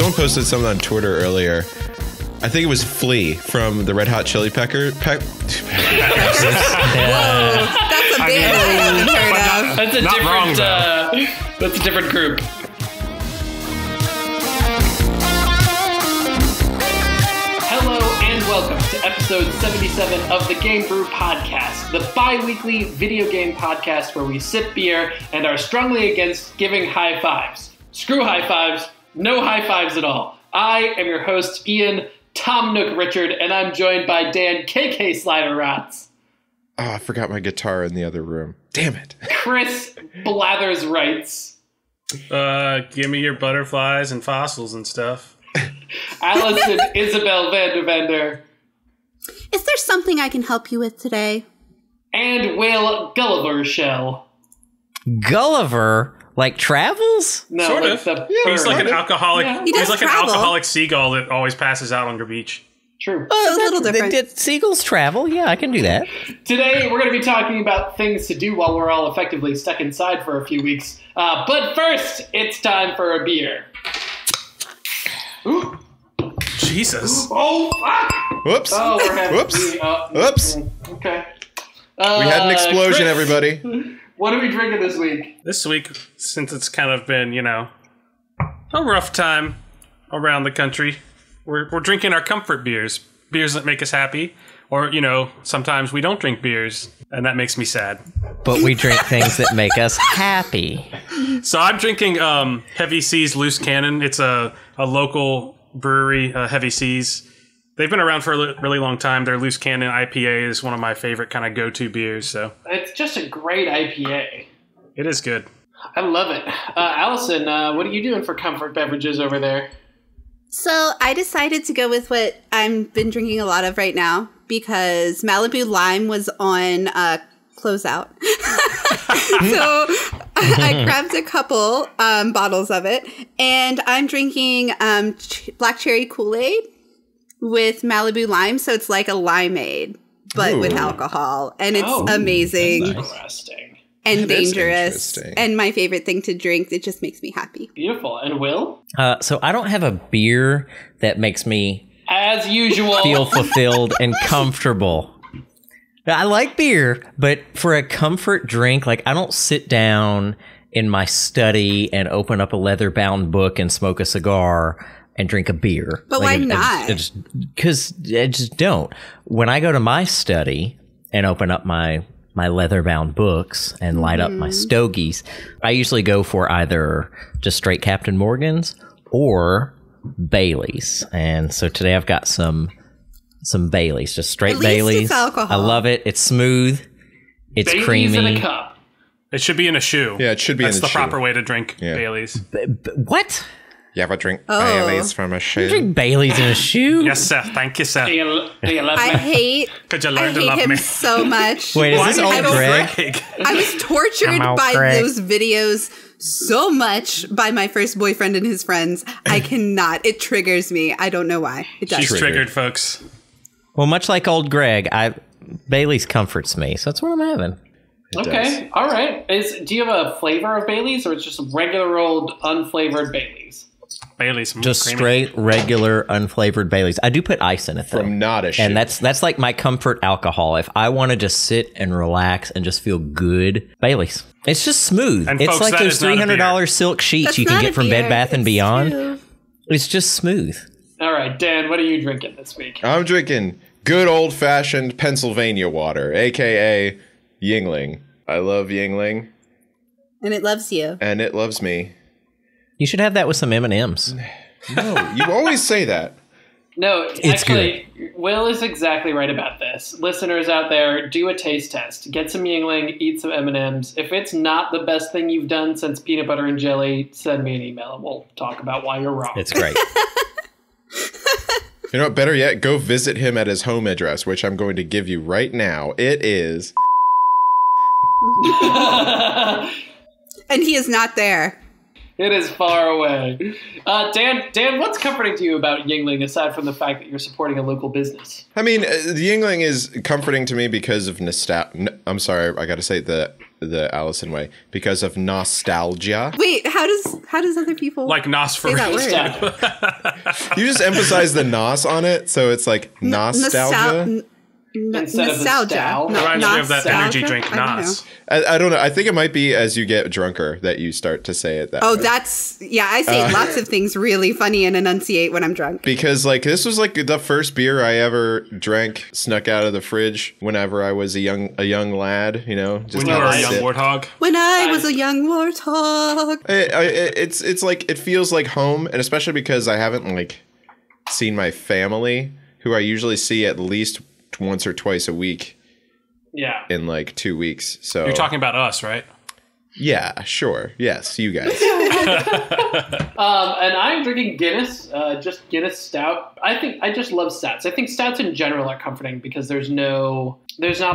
Someone posted something on Twitter earlier. I think it was Flea from the Red Hot Chili Peppers. Whoa, that's a band I haven't heard of. That's a different group. Hello and welcome to episode 77 of the GameBrew podcast, the bi-weekly video game podcast where we sip beer and are strongly against giving high fives. Screw high fives, no high fives at all. I am your host, Ian Tom Nook Richard, and I'm joined by Dan KK Slider Rots. Oh, I forgot my guitar in the other room. Damn it. Chris Blathers Wrights. Give me your butterflies and fossils and stuff. Allison Isabel Vandervender. Is there something I can help you with today? And Will Gulliver Shell. Gulliver? Like travels? No, Sort like of. He's like an alcoholic. Yeah. He does He's like travel. an alcoholic seagull that always passes out on the beach. True. So it's a little different. Did seagulls travel? Yeah, I can do that. Today, we're going to be talking about things to do while we're all effectively stuck inside for a few weeks. But first, it's time for a beer. Ooh. Jesus. Oh, fuck! Whoops. Oh, we're having Whoops. beer. Whoops. Okay. We had an explosion, Chris, everybody. What are we drinking this week? This week, since it's kind of been, a rough time around the country, we're drinking our comfort beers that make us happy. Or, sometimes we don't drink beers, and that makes me sad. But we drink things that make us happy. So I'm drinking Heavy Seas Loose Cannon. It's a local brewery, Heavy Seas. They've been around for a really long time. Their Loose Cannon IPA is one of my favorite kind of go-to beers. So It's just a great IPA. it is good. I love it. Allison, what are you doing for comfort beverages over there? So I decided to go with what I've been drinking a lot of right now because Malibu Lime was on closeout. So I grabbed a couple bottles of it, and I'm drinking black cherry Kool-Aid with Malibu Lime. So it's like a limeade, but with alcohol. And it's amazing Interesting. and That is dangerous. interesting. And my favorite thing to drink. It just makes me happy. Beautiful. And Will? So I don't have a beer that makes me As usual. feel fulfilled and comfortable. I like beer, but for a comfort drink, like I don't sit down in my study and open up a leather-bound book and smoke a cigar and drink a beer. But why not? Because I just don't. When I go to my study and open up my leather-bound books and light up my stogies, I usually go for either just straight Captain Morgan's or Bailey's. And so today I've got some Bailey's, just straight At least Bailey's. it's alcohol. I love it. It's smooth. It's Bailey's creamy. in a cup. It should be in a shoe. Yeah, it should be That's in the the shoe. proper way to drink Yeah. Bailey's. What? You ever drink Oh. Bailey's from a You shoe? drink Bailey's in a shoe? Yes, sir. Thank you, sir. Do you love I me? hate Could you I learn to hate love him me? so much. Wait, is Why this do you old hate Greg? I was tortured I'm out, by Greg. those videos so much by my first boyfriend and his friends. I cannot. It triggers me. I don't know why. It does. She's triggered, folks. Well, much like old Greg, Bailey's comforts me, so that's what I'm having. Okay. All right. Do you have a flavor of Bailey's, or it's just regular old unflavored Bailey's? Bailey's. Just creamy. straight, regular, unflavored Bailey's. I do put ice in it, though. From not a shoe. And that's like my comfort alcohol. If I want to just sit and relax and just feel good, Bailey's. It's just smooth. And it's folks, like that those is not a beer. $300 silk sheets That's you can not get a from beer. Bed Bath and It's Beyond. true. It's just smooth. All right, Dan, what are you drinking this week? I'm drinking good old-fashioned Pennsylvania water, a.k.a. Yingling. I love Yingling, And it loves you. and it loves me. You should have that with some M&Ms. No, you always say that. No, It's actually, Will is exactly right about this. Listeners out there, do a taste test. Get some Yingling, eat some M&Ms. If it's not the best thing you've done since peanut butter and jelly, send me an email and we'll talk about why you're wrong. It's great. You know what? Better yet, go visit him at his home address, which I'm going to give you right now. It is... And he is not there. It is far away. Dan, what's comforting to you about Yingling aside from the fact that you're supporting a local business? I mean, the Yingling is comforting to me because of nostalgia. I'm sorry, I got to say the the Allison way because of nostalgia. Wait, how does other people Like nos for say that word? You just emphasize the nos on it, so it's like nostalgia. Instead of the nostalgia. stal. Reminds me of that energy Nostalgia? drink, I don't Nos. I don't know. I think it might be as you get drunker that you start to say it that Oh, way. that's I say lots of things really funny and enunciate when I'm drunk. Because like this was like the first beer I ever drank, snuck out of the fridge whenever I was a young lad, you know, just When you had were a a young sip. warthog. When I was a young warthog. It's like it feels like home, and especially because I haven't like seen my family, who I usually see at least once or twice a week Yeah. in like 2 weeks. So You're talking about us, right? yeah, sure, yes, you guys. And I'm drinking Guinness, just Guinness Stout. I just love stouts. I think stouts in general are comforting because there's not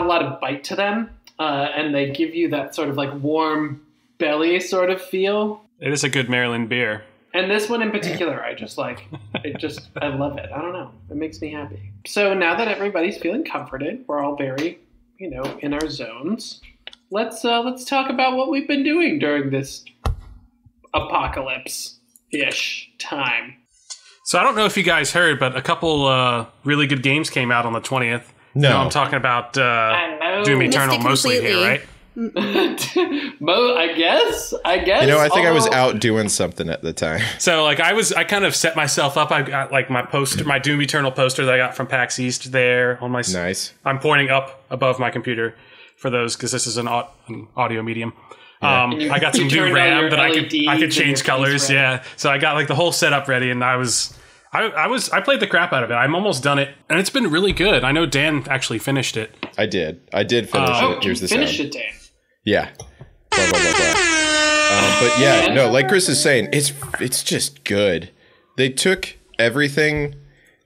a lot of bite to them, and they give you that sort of like warm belly sort of feel. It is a good Maryland beer. And this one in particular, I love it. I don't know. It makes me happy. So now that everybody's feeling comforted, we're all very, in our zones. Let's talk about what we've been doing during this apocalypse-ish time. So I don't know if you guys heard, but a couple really good games came out on the 20th. No. You know, I'm talking about I know. Doom Eternal Missed it mostly here, completely. right? I guess. I think I was although- out doing something at the time. So like I kind of set myself up. I got like my Doom Eternal poster that I got from PAX East there on my. Nice. I'm pointing up above my computer for those because this is an audio medium. I got some you new turned on RAM your that I LEDs could and change your colors. freeze RAM. Yeah, so I got like the whole setup ready, and I played the crap out of it. I'm almost done it, and it's been really good. I know Dan actually finished it. I did finish it. Here's the finish sound. it, Dan. Yeah. Blah, blah, blah, blah. But yeah, no, like Chris is saying, it's just good. They took everything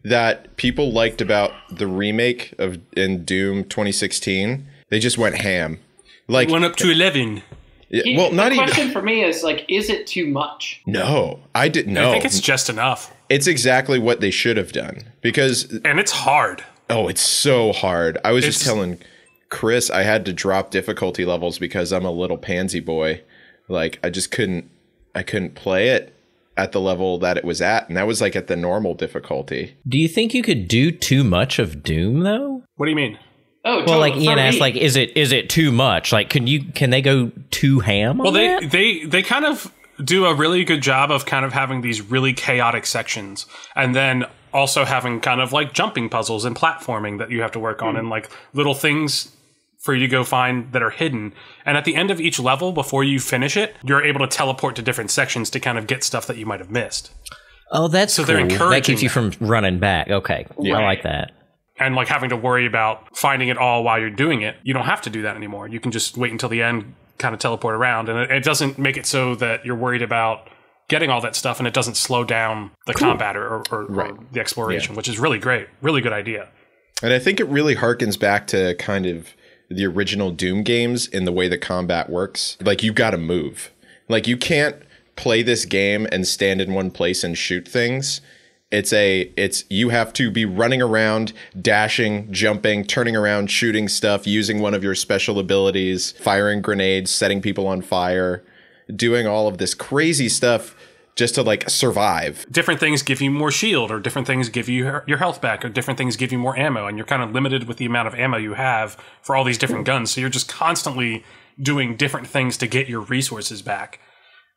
that people liked about the remake of in Doom 2016. They just went ham. Like Went up to 11. well, not the even. question for me is like, is it too much? No, I didn't know. I think it's just enough, It's exactly what they should have done because and it's hard. it's so hard. I was just It's- telling Chris I had to drop difficulty levels because I'm a little pansy boy. Like I couldn't play it at the level that it was at, and that was like at the normal difficulty. Do you think you could do too much of Doom though? What do you mean? Oh, Well, like totally. Ian For asked, me. like, is it too much? Like, can they go too ham? Well, on that? they kind of do a really good job of kind of having these really chaotic sections, and then also having kind of like jumping puzzles and platforming that you have to work on, and like little things for you to go find that are hidden. And at the end of each level, before you finish it, you're able to teleport to different sections to kind of get stuff that you might have missed. Oh, that's So cool. they're That encouraging keeps you from running back. Okay, I like that. And like having to worry about finding it all while you're doing it, you don't have to do that anymore. You can just wait until the end, kind of teleport around, and it doesn't make it so that you're worried about getting all that stuff, and it doesn't slow down the combat or the exploration, which is really great. Really good idea. And I think it really harkens back to kind of the original Doom games in the way the combat works. Like you got to move. Like you can't play this game and stand in one place and shoot things. It's you have to be running around, dashing, jumping, turning around, shooting stuff, using one of your special abilities, firing grenades, setting people on fire, doing all of this crazy stuff just to like survive. Different things give you more shield, or different things give you your health back, or different things give you more ammo, and you're kind of limited with the amount of ammo you have for all these different guns. So you're just constantly doing different things to get your resources back.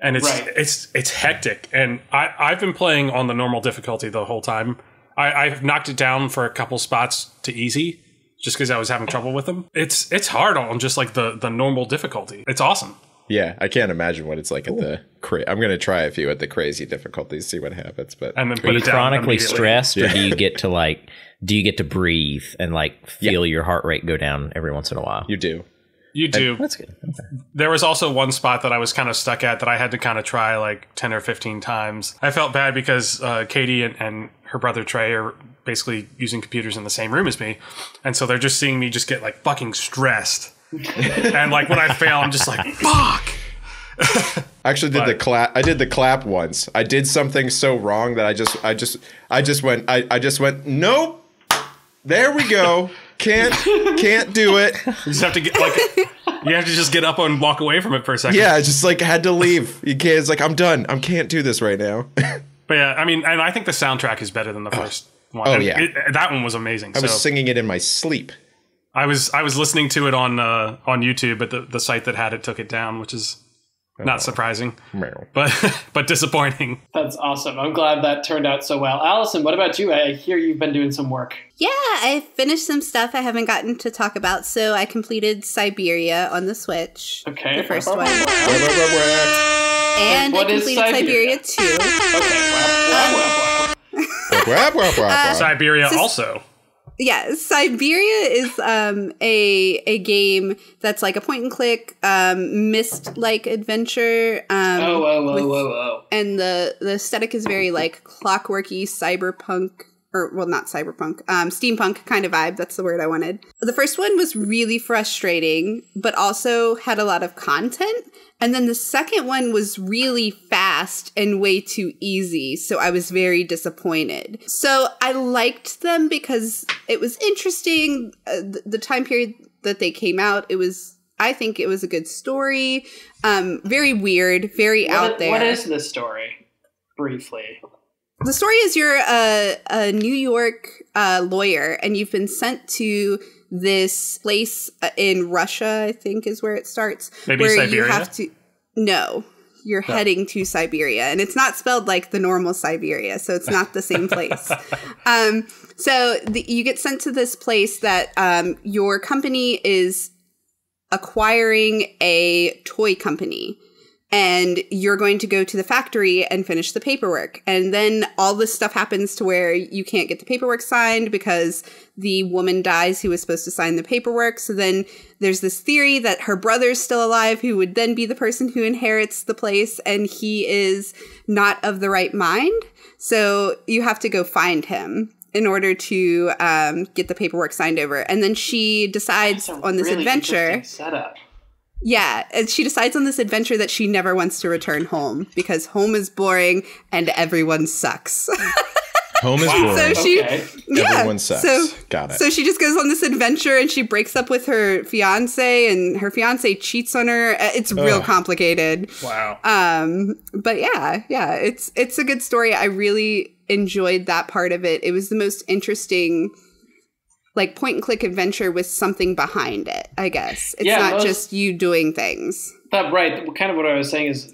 And it's hectic. And I've been playing on the normal difficulty the whole time. I've knocked it down for a couple spots to easy just because I was having trouble with them. It's hard on just like the normal difficulty. It's awesome. Yeah, I can't imagine what it's like at the I'm going to try a few at the crazy difficulties, see what happens. But And then Are put you it down chronically immediately. stressed, or do you get to breathe and like feel your heart rate go down every once in a while? you do. You do. That's good. Okay. There was also one spot that I was kind of stuck at that I had to kind of try like 10 or 15 times. I felt bad because Katie and her brother Trey are basically using computers in the same room as me. And so they're just seeing me just get like fucking stressed. And like when I fail, I'm just like, fuck. I actually did the clap. I did the clap once. I did something so wrong that I just went, nope. There we go. Can't do it. You just have to get like You have to just get up and walk away from it for a second. Yeah, I just like had to leave. You can't. It's like I'm done. I can't do this right now. But yeah, I mean, and I think the soundtrack is better than the first one. Oh, yeah. That one was amazing. I was singing it in my sleep. I was listening to it on YouTube, but the site that had it took it down, which is not surprising, but disappointing. That's awesome. I'm glad that turned out so well. Allison, what about you? I hear you've been doing some work. Yeah, I finished some stuff I haven't gotten to talk about. So I completed Siberia on the Switch. Okay. The first one. And what I completed is Siberia 2. Okay. Siberia also. Yeah, Siberia is a game that's like a point and click Myst-like adventure. Whoa. And the aesthetic is very like clockworky cyberpunk, or well, not cyberpunk, steampunk kind of vibe. That's the word I wanted. The first one was really frustrating, but also had a lot of content. And then the second one was really fast and way too easy. So I was very disappointed. So I liked them because it was interesting. The time period that they came out, I think it was a good story. Very weird, very out there. What is the story? Briefly. The story is you're a New York lawyer and you've been sent to this place in Russia, I think is where it starts. Maybe where Siberia? You have to, no, you're heading to Siberia. And it's not spelled like the normal Siberia, so it's not the same place. You get sent to this place that your company is acquiring a toy company. And you're going to go to the factory and finish the paperwork. And then all this stuff happens to where you can't get the paperwork signed because the woman dies who was supposed to sign the paperwork. So then there's this theory that her brother's still alive, who would then be the person who inherits the place. And he is not of the right mind. So you have to go find him in order to get the paperwork signed over. And then she decides on this adventure. Setup. Yeah, and she decides on this adventure that she never wants to return home because home is boring and everyone sucks. Home is boring. So everyone sucks. Got it. So she just goes on this adventure and she breaks up with her fiance and her fiance cheats on her. It's real complicated. Wow. But yeah, it's a good story. I really enjoyed that part of it. It was the most interesting like point and click adventure with something behind it, I guess. It's not just you doing things. Right. Kind of what I was saying is,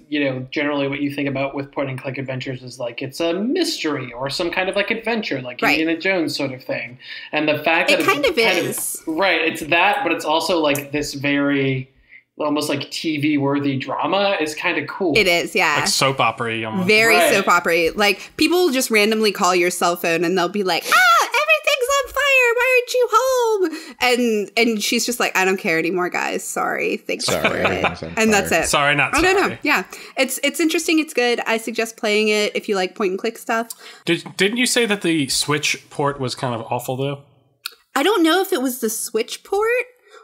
generally what you think about with point and click adventures is like it's a mystery or some kind of like adventure, like Indiana Jones sort of thing. And the fact that it kind of is. Right. It's that, but it's also like this very almost like TV worthy drama is kind of cool. It is, yeah. Like soap opera almost. Very soap opera. Like people just randomly call your cell phone and they'll be like, everything's on fire. Why aren't you home? And she's just like, I don't care anymore, guys. Sorry. Thanks for it. And that's it. Sorry, not sorry. No. Yeah. It's interesting. It's good. I suggest playing it if you like point and click stuff. Didn't you say that the Switch port was kind of awful though? I don't know if it was the Switch port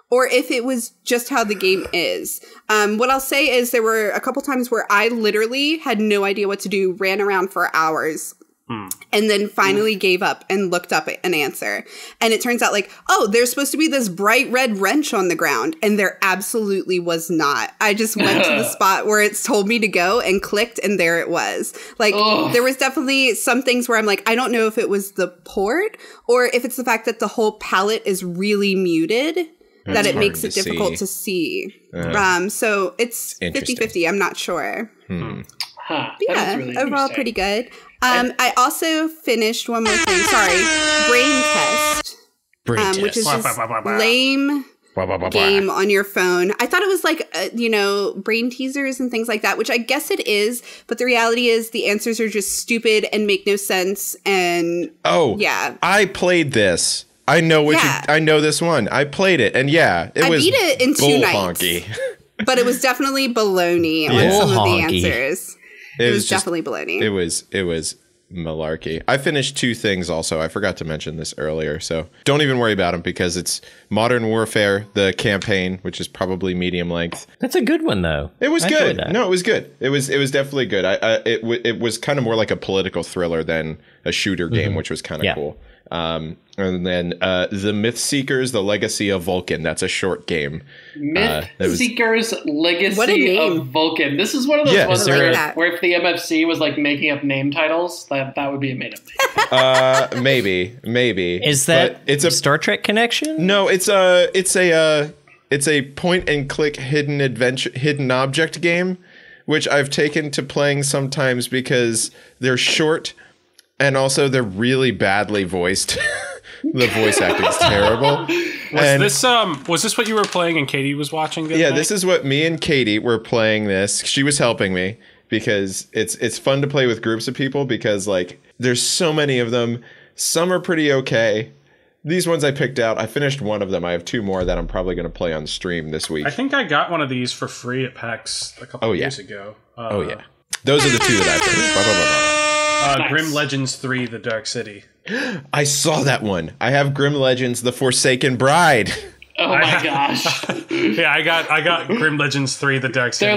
or if it was just how the game is. What I'll say is there were a couple times where I literally had no idea what to do, ran around for hours, and then finally gave up and looked up an answer. And it turns out like, there's supposed to be this bright red wrench on the ground. And there absolutely was not. I just went to the spot where it's told me to go and clicked and there it was. Like there was definitely some things where I'm like, I don't know if it was the port or if it's the fact that the whole palette is really muted. That it makes it difficult to see. So it's 50-50. I'm not sure. Yeah, really overall pretty good. I also finished one more thing. Sorry. Brain Test. Which is this lame game on your phone. I thought it was like, brain teasers and things like that, which I guess it is. But the reality is the answers are just stupid and make no sense. And I played this. I know I know this one. I played it, and I beat it in 2 nights. But it was definitely baloney on some of the answers. It was definitely baloney. It was malarkey. I finished 2 things also. I forgot to mention this earlier, so don't even worry about them because it's Modern Warfare, the campaign, which is probably medium length. That's a good one though. It was good. No, it was good. It was definitely good. It was kind of more like a political thriller than a shooter game, which was kind of cool. And then The Myth Seekers, The Legacy of Vulcan. That's a short game. Myth Seekers, Legacy of Vulcan. This is one of those ones where if the MFC was like making up name titles, that would be a made up name. Maybe. Is that it's a Star Trek connection? No, it's a point and click hidden object game, which I've taken to playing sometimes because they're short and also they're really badly voiced. The voice acting's terrible. Was this what you were playing and Katie was watching? Yeah, this is what me and Katie were playing this. She was helping me because it's fun to play with groups of people because like there's so many of them. Some are pretty okay. These ones I picked out, I finished one of them. I have two more that I'm probably going to play on stream this week. I think I got one of these for free at PAX a couple years ago. Those are the two that I finished. Nice. Grim Legends 3, The Dark City. I saw that one. I have Grim Legends, The Forsaken Bride. Oh my gosh. Yeah, I got Grim Legends 3, The Dark City.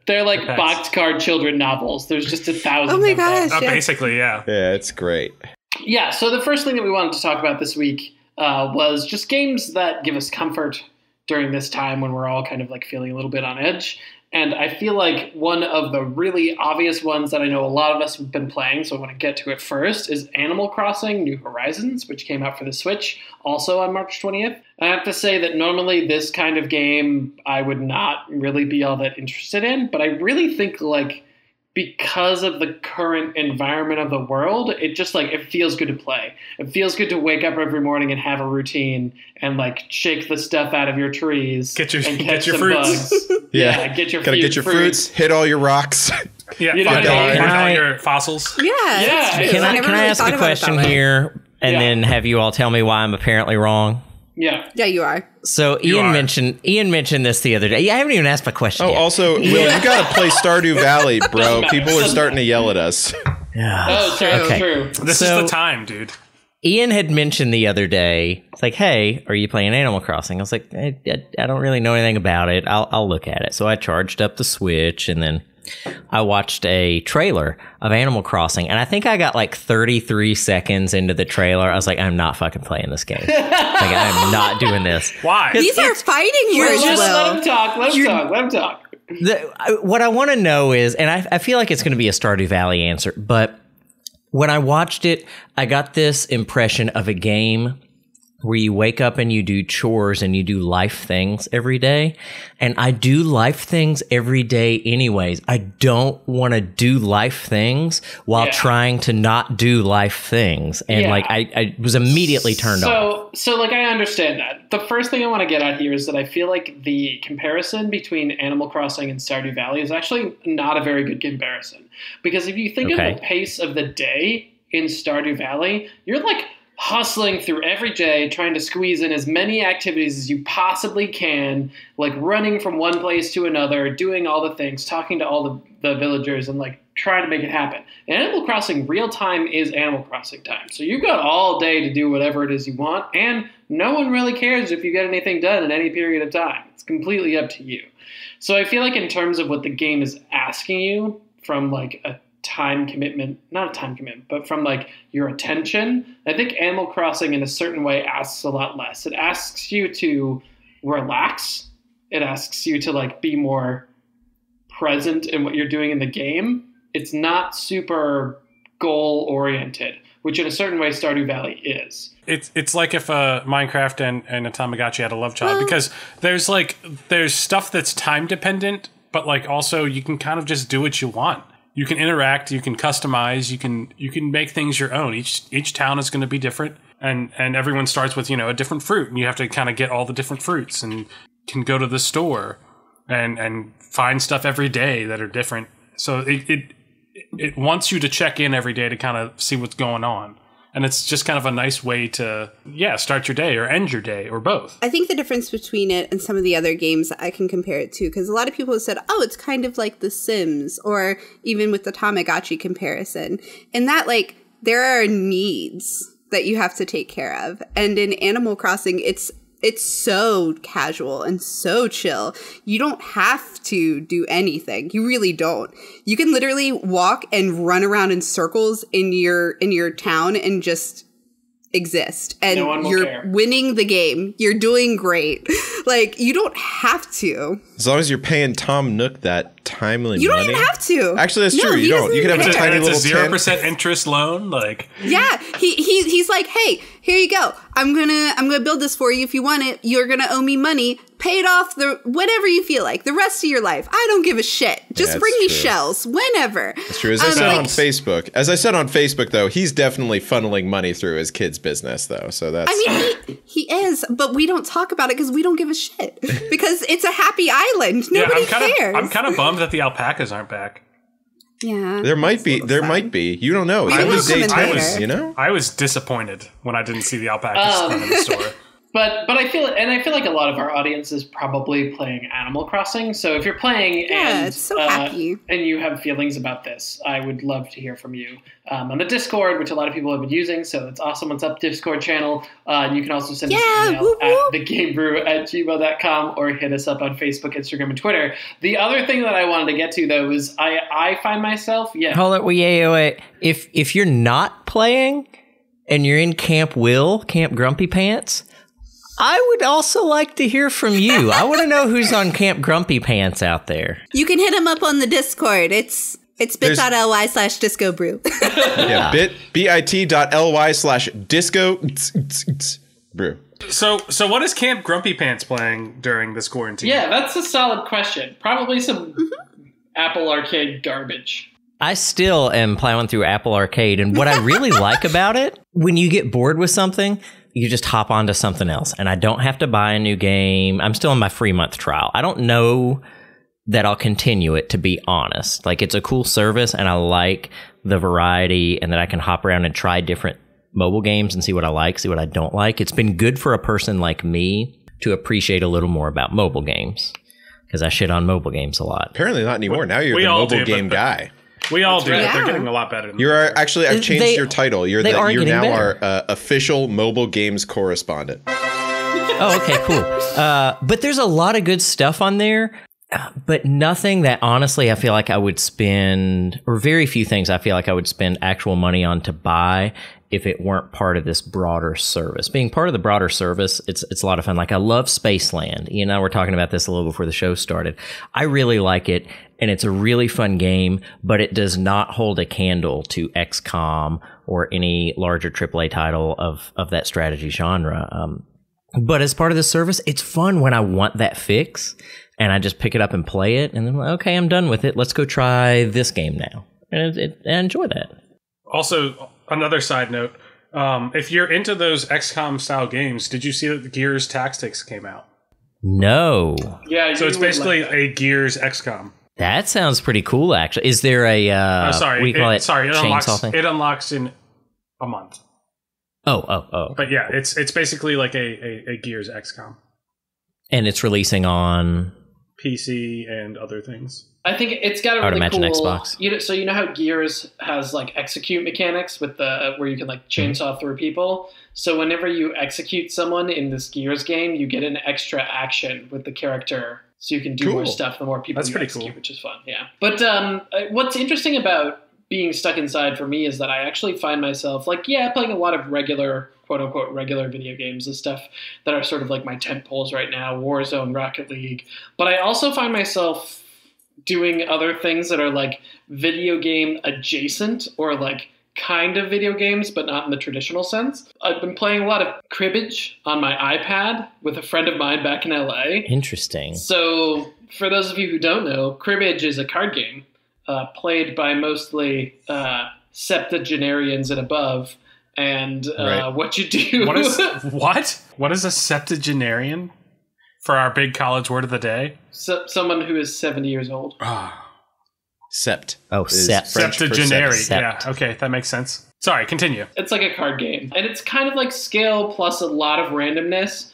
They're like boxcar children novels. There's just 1,000. Oh my gosh. Yeah. Basically, yeah. Yeah, it's great. Yeah, so the first thing that we wanted to talk about this week was just games that give us comfort during this time when we're all kind of like feeling a little bit on edge. And I feel like one of the really obvious ones that I know a lot of us have been playing, so I want to get to it first, is Animal Crossing New Horizons, which came out for the Switch also on March 20th. I have to say that normally this kind of game I would not really be all that interested in, but I really think like because of the current environment of the world, it just like, it feels good to play. It feels good to wake up every morning and have a routine and like shake the stuff out of your trees. Get your Bugs. fruits. Yeah, get your Gotta get your fruits, hit all your rocks. Yeah, find all your fossils. Yeah. Can I ask a question here and then have you all tell me why I'm apparently wrong? Yeah. Yeah, you are. So Ian mentioned this the other day. Yeah, I haven't even asked my question yet. Also, Will, you gotta play Stardew Valley, bro. People are starting to yell at us. True. This is the time, dude. Ian had mentioned the other day, it's like, hey, are you playing Animal Crossing? I was like, I don't really know anything about it. I'll look at it. So I charged up the Switch and then I watched a trailer of Animal Crossing, and I think I got like 33 seconds into the trailer. I was like, I'm not fucking playing this game. I'm not doing this. Why? These are fighting words, Just Will. let him talk. What I want to know is, and I feel like it's going to be a Stardew Valley answer, but when I watched it, I got this impression of a game where you wake up and you do chores and you do life things every day. And I do life things every day anyways. I don't want to do life things while trying to not do life things. And like, I was immediately turned off. So like, I understand that. The first thing I want to get at here is that I feel like the comparison between Animal Crossing and Stardew Valley is actually not a very good comparison. Because if you think of the pace of the day in Stardew Valley, you're like hustling through every day, trying to squeeze in as many activities as you possibly can, like running from one place to another, doing all the things, talking to all the villagers, and like trying to make it happen. And Animal Crossing real time is Animal Crossing time. So you've got all day to do whatever it is you want, and no one really cares if you get anything done in any period of time. It's completely up to you. So I feel like in terms of what the game is asking you from like a time commitment, not a time commitment, but from like your attention, I think Animal Crossing in a certain way asks a lot less. It asks you to relax. It asks you to like be more present in what you're doing in the game. It's not super goal oriented, which in a certain way Stardew Valley is. It's like if Minecraft and a Tamagotchi had a love child, because there's stuff that's time dependent, but like also you can kind of just do what you want. You can interact, you can customize, you can make things your own. Each town is going to be different, and everyone starts with, a different fruit, and you have to kind of get all the different fruits, and can go to the store and find stuff every day that are different. So it wants you to check in every day to kind of see what's going on. And it's just kind of a nice way to, start your day or end your day or both. I think the difference between it and some of the other games I can compare it to, because a lot of people have said, oh, it's kind of like The Sims, or even with the Tamagotchi comparison, and that like there are needs that you have to take care of. And in Animal Crossing, it's so casual and so chill. You don't have to do anything. You really don't. You can literally walk and run around in circles in your town and just exist and No one will you're care. winning the game. You're doing great. Like, you don't have to. As long as you're paying Tom Nook that timely You don't money. even have to. Actually, that's No, true. he You don't. You doesn't can have a care. tiny And it's little a 10. 0% interest loan. Like, Yeah, he's like, hey, here you go. I'm gonna build this for you if you want it. You're gonna owe me money. Pay it off whatever you feel like the rest of your life. I don't give a shit. Just that's bring me true. shells whenever. That's true. As I said on Facebook, though, he's definitely funneling money through his kid's business, though. So that's. I mean, he is, but we don't talk about it because we don't give a shit. Because it's a happy island. Nobody cares. I'm kind of bummed that the alpacas aren't back. Yeah, there might be. There might be. You don't know. We It's don't only know day coming 10, later. you know? I was disappointed when I didn't see the alpacas in the store. But I feel like a lot of our audience is probably playing Animal Crossing. So if you're playing and it's so happy. and you have feelings about this, I would love to hear from you on the Discord, which a lot of people have been using. So it's Awesome What's Up Discord channel. You can also send us an email whoop, whoop. at thegamebrew@gmail.com or hit us up on Facebook, Instagram, and Twitter. The other thing that I wanted to get to though is I find myself Hold it, wait. If you're not playing and you're in Camp Grumpy Pants, I would also like to hear from you. I want to know who's on Camp Grumpy Pants out there. You can hit him up on the Discord. It's bit.ly/discobrew. Yeah. bit.ly/disco brew. So what is Camp Grumpy Pants playing during this quarantine? Yeah, that's a solid question. Probably some Apple Arcade garbage. I still am plowing through Apple Arcade, and what I really like about it, when you get bored with something, you just hop onto something else, and I don't have to buy a new game. I'm still in my free month trial. I don't know that I'll continue it, to be honest. Like, it's a cool service, and I like the variety, and that I can hop around and try different mobile games and see what I like, see what I don't like. It's been good for a person like me to appreciate a little more about mobile games, because I shit on mobile games a lot. Apparently not anymore. Now you're we the all mobile do, game but- guy. We all do. right. They're getting a lot better. Actually, I've changed your title. You're are you're getting now better. our official mobile games correspondent. Oh, okay, cool. But there's a lot of good stuff on there, but nothing that honestly I feel like I would spend, or very few things I feel like I would spend actual money on to buy if it weren't part of this broader service. Being part of the broader service, it's a lot of fun. Like, I love Spaceland. You know, we're talking about this a little before the show started. I really like it, and it's a really fun game, but it does not hold a candle to XCOM or any larger AAA title of that strategy genre. But as part of the service, it's fun when I want that fix, and I just pick it up and play it, and then, okay, I'm done with it. Let's go try this game now. And I enjoy that. Also, another side note, if you're into those XCOM style games, did you see that the Gears Tactics came out? No. Yeah, So it's basically a Gears XCOM. That sounds pretty cool, actually. Is there a what do you call it? Chainsaw thing? It unlocks in a month. Oh. But yeah, it's basically like a Gears XCOM. And it's releasing on PC and other things. I think it's got a I would really imagine cool. Xbox. So you know how Gears has like execute mechanics with the where you can like chainsaw through people. So whenever you execute someone in this Gears game, you get an extra action with the character, so you can do more stuff the more people That's you pretty execute, cool. which is fun. Yeah. But what's interesting about being stuck inside for me is that I actually find myself playing a lot of regular, quote unquote, regular video games and stuff that are sort of like my tent poles right now, Warzone, Rocket League. But I also find myself doing other things that are like video game adjacent or like kind of video games, but not in the traditional sense. I've been playing a lot of cribbage on my iPad with a friend of mine back in LA. Interesting. So for those of you who don't know, cribbage is a card game played by mostly septuagenarians and above. And what you do... What is a septuagenarian? For our big college word of the day? Someone who is 70 years old. Sept. Oh, is sept. French for Septuagenary. sept. Yeah, okay, that makes sense. Sorry, continue. It's like a card game. And it's kind of like scale plus a lot of randomness.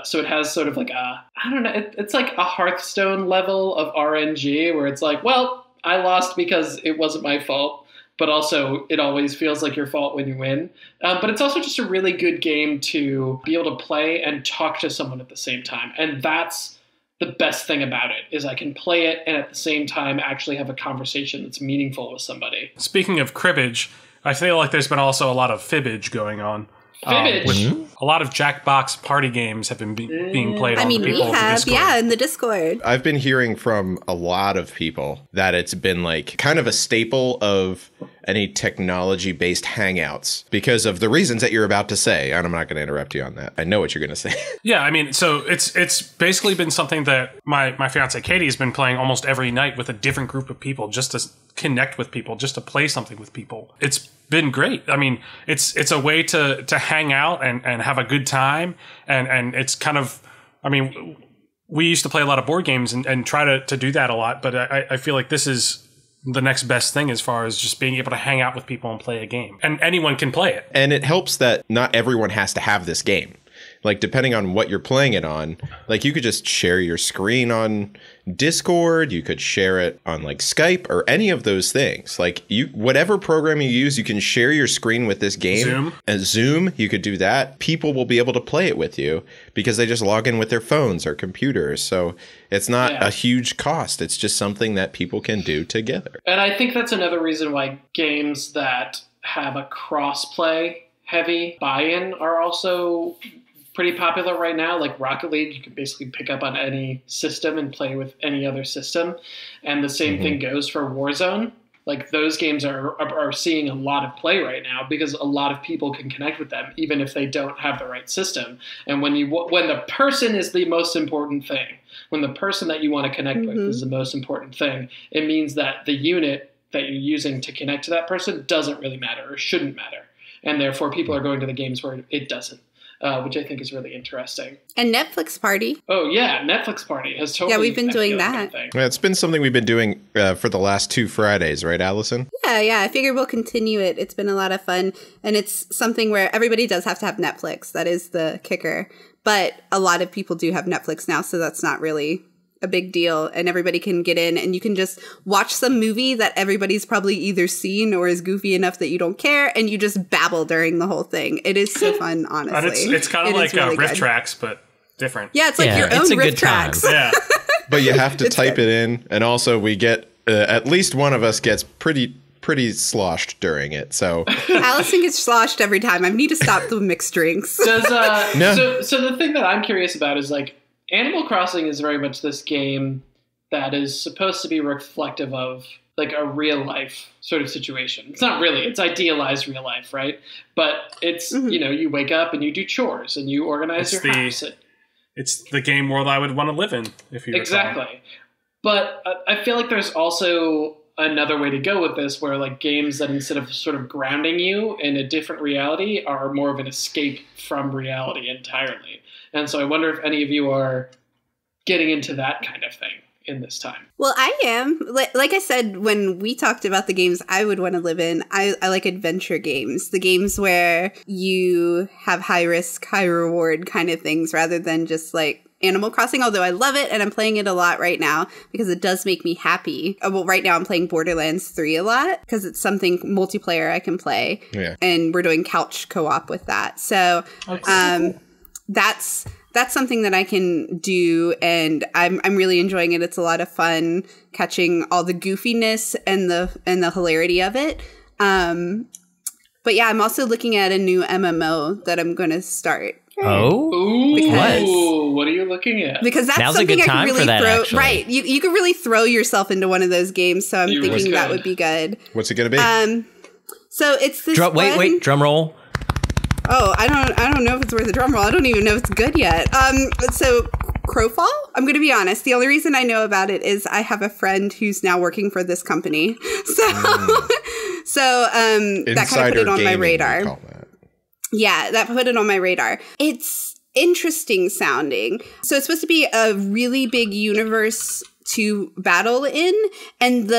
So it has sort of like it's like a Hearthstone level of RNG where it's like, well, I lost because it wasn't my fault. But also, it always feels like your fault when you win. But it's also just a really good game to be able to play and talk to someone at the same time. And that's the best thing about it, is I can play it and at the same time actually have a conversation that's meaningful with somebody. Speaking of cribbage, I feel like there's been also a lot of fibbage going on. Fibbage. A lot of Jackbox party games have been being played on we people have, in the Discord. I've been hearing from a lot of people that it's been like kind of a staple of any technology-based hangouts because of the reasons that you're about to say. And I'm not going to interrupt you on that. I know what you're going to say. Yeah, I mean, so it's basically been something that my fiance Katie has been playing almost every night with a different group of people just to connect with people, just to play something with people. It's been great. I mean, it's a way to hang out and have a good time. And it's kind of, I mean, we used to play a lot of board games and try to do that a lot. But I feel like this is the next best thing as far as just being able to hang out with people and play a game. And anyone can play it. And it helps that not everyone has to have this game. Like, depending on what you're playing it on, like, you could just share your screen on Discord. You could share it on, like, Skype or any of those things. Like, whatever program you use, you can share your screen with this game. Zoom. And Zoom, you could do that. People will be able to play it with you because they just log in with their phones or computers. So it's not a huge cost. It's just something that people can do together. And I think that's another reason why games that have a cross-play heavy buy-in are also pretty popular right now. Like Rocket League, you can basically pick up on any system and play with any other system. And the same thing goes for Warzone. Like, those games are seeing a lot of play right now because a lot of people can connect with them, even if they don't have the right system. And when the person is the most important thing, when the person that you want to connect with is the most important thing, it means that the unit that you're using to connect to that person doesn't really matter or shouldn't matter. And therefore, people are going to the games where it doesn't. Which I think is really interesting. And Netflix Party. Oh, yeah. Netflix Party has totally... Yeah, we've been doing that. Yeah, it's been something we've been doing for the last 2 Fridays, right, Allison? Yeah. I figured we'll continue it. It's been a lot of fun. And it's something where everybody does have to have Netflix. That is the kicker. But a lot of people do have Netflix now, so that's not really a big deal. And everybody can get in and you can just watch some movie that everybody's probably either seen or is goofy enough that you don't care, and you just babble during the whole thing. It is so fun, honestly. And it's kind of like really Riff Tracks, but different. Yeah, it's like your own Riff Tracks. Yeah. But you have to type it in, and also we get, at least one of us gets pretty sloshed during it. So Allison gets sloshed every time. I need to stop the mixed drinks. Does No. So the thing that I'm curious about is, like, Animal Crossing is very much this game that is supposed to be reflective of, like, a real life sort of situation. It's not really, it's idealized real life, right? But it's, you know, you wake up and you do chores and you organize your house. It's the game world I would want to live in, if you Exactly. recall. But I feel like there's also another way to go with this, where, like, games that instead of sort of grounding you in a different reality are more of an escape from reality entirely. And so I wonder if any of you are getting into that kind of thing in this time. Well, I am. Like I said, when we talked about the games I would want to live in, I like adventure games. The games where you have high risk, high reward kind of things rather than just like Animal Crossing, although I love it and I'm playing it a lot right now because it does make me happy. Well, right now I'm playing Borderlands 3 a lot because it's something multiplayer I can play. Yeah. And we're doing couch co-op with that. So that's something that I can do, and I'm really enjoying it. It's a lot of fun catching all the goofiness and the hilarity of it. But yeah, I'm also looking at a new MMO that I'm going to start. Oh, Ooh, what are you looking at? Because that's Now's something a good I time can really for that, throw. actually. Right, you could really throw yourself into one of those games. So I'm thinking that would be good. What's it going to be? So it's this. Wait, drum roll. Oh, I don't know if it's worth a drum roll. I don't even know if it's good yet. So Crowfall? I'm going to be honest. The only reason I know about it is I have a friend who's now working for this company. So, that kind of put it on my radar. Yeah, that put it on my radar. It's interesting sounding. So it's supposed to be a really big universe to battle in, and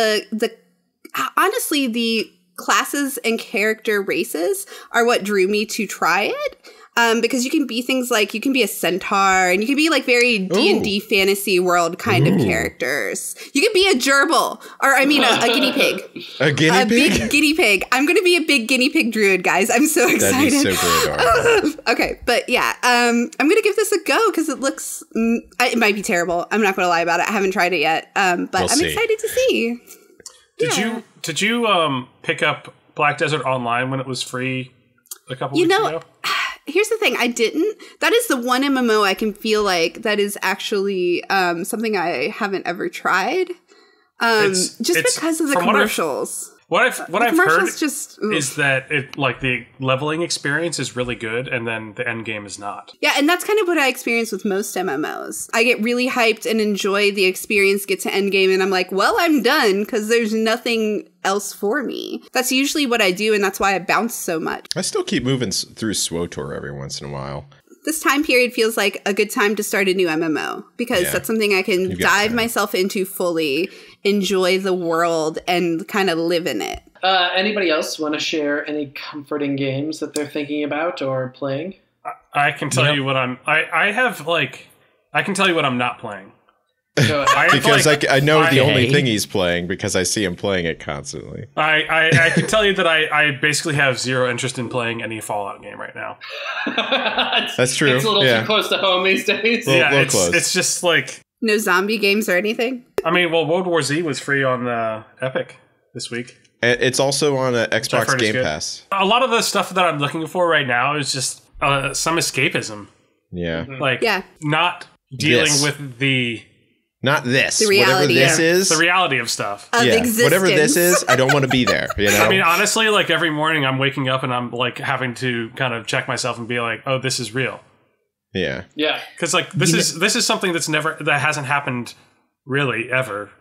honestly, the classes and character races are what drew me to try it. Because you can be things like, you can be a centaur, and you can be like very D&D fantasy world kind of characters. You can be a gerbil, or a guinea pig. A guinea pig? Big guinea pig. I'm going to be a big guinea pig druid, guys. I'm so excited. That'd be super adorable. Okay, but yeah, I'm going to give this a go because it looks, it might be terrible. I'm not going to lie about it. I haven't tried it yet, but I'm excited to see. Did you pick up Black Desert Online when it was free a couple weeks ago? Here's the thing. That is the one MMO I can feel like that is actually something I haven't ever tried. Just because of the commercials. What I've heard just, is that the leveling experience is really good, and then the end game is not. Yeah, and that's kind of what I experience with most MMOs. I get really hyped and enjoy the experience, get to end game, and I'm like, well, I'm done because there's nothing else for me. That's usually what I do, and that's why I bounce so much. I still keep moving through SWTOR every once in a while. This time period feels like a good time to start a new MMO because that's something I can dive myself into fully, enjoy the world, and kind of live in it. Anybody else want to share any comforting games that they're thinking about or playing? I can tell you what I can tell you what I'm not playing. Because I know the only thing he's playing because I see him playing it constantly. I can tell you that I basically have zero interest in playing any Fallout game right now. That's true. It's a little too close to home these days. It's just like... No zombie games or anything? I mean, well, World War Z was free on Epic this week. It's also on Xbox Game Pass. A lot of the stuff that I'm looking for right now is just some escapism. Yeah. Not dealing with the... Not this. The reality. Whatever this is. The reality of stuff. Of existence. Whatever this is, I don't want to be there. You know? I mean, honestly, like every morning I'm waking up and I'm like having to kind of check myself and be like, oh, this is real. Yeah. Yeah. Because like this is something that hasn't happened really ever.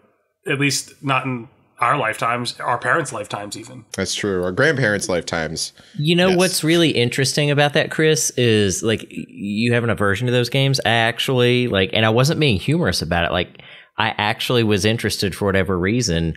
At least not in our lifetimes, our parents' lifetimes even. That's true. Our grandparents' lifetimes. You know what's really interesting about that, Chris, is like you have an aversion to those games. I actually and I wasn't being humorous about it. Like I actually was interested for whatever reason.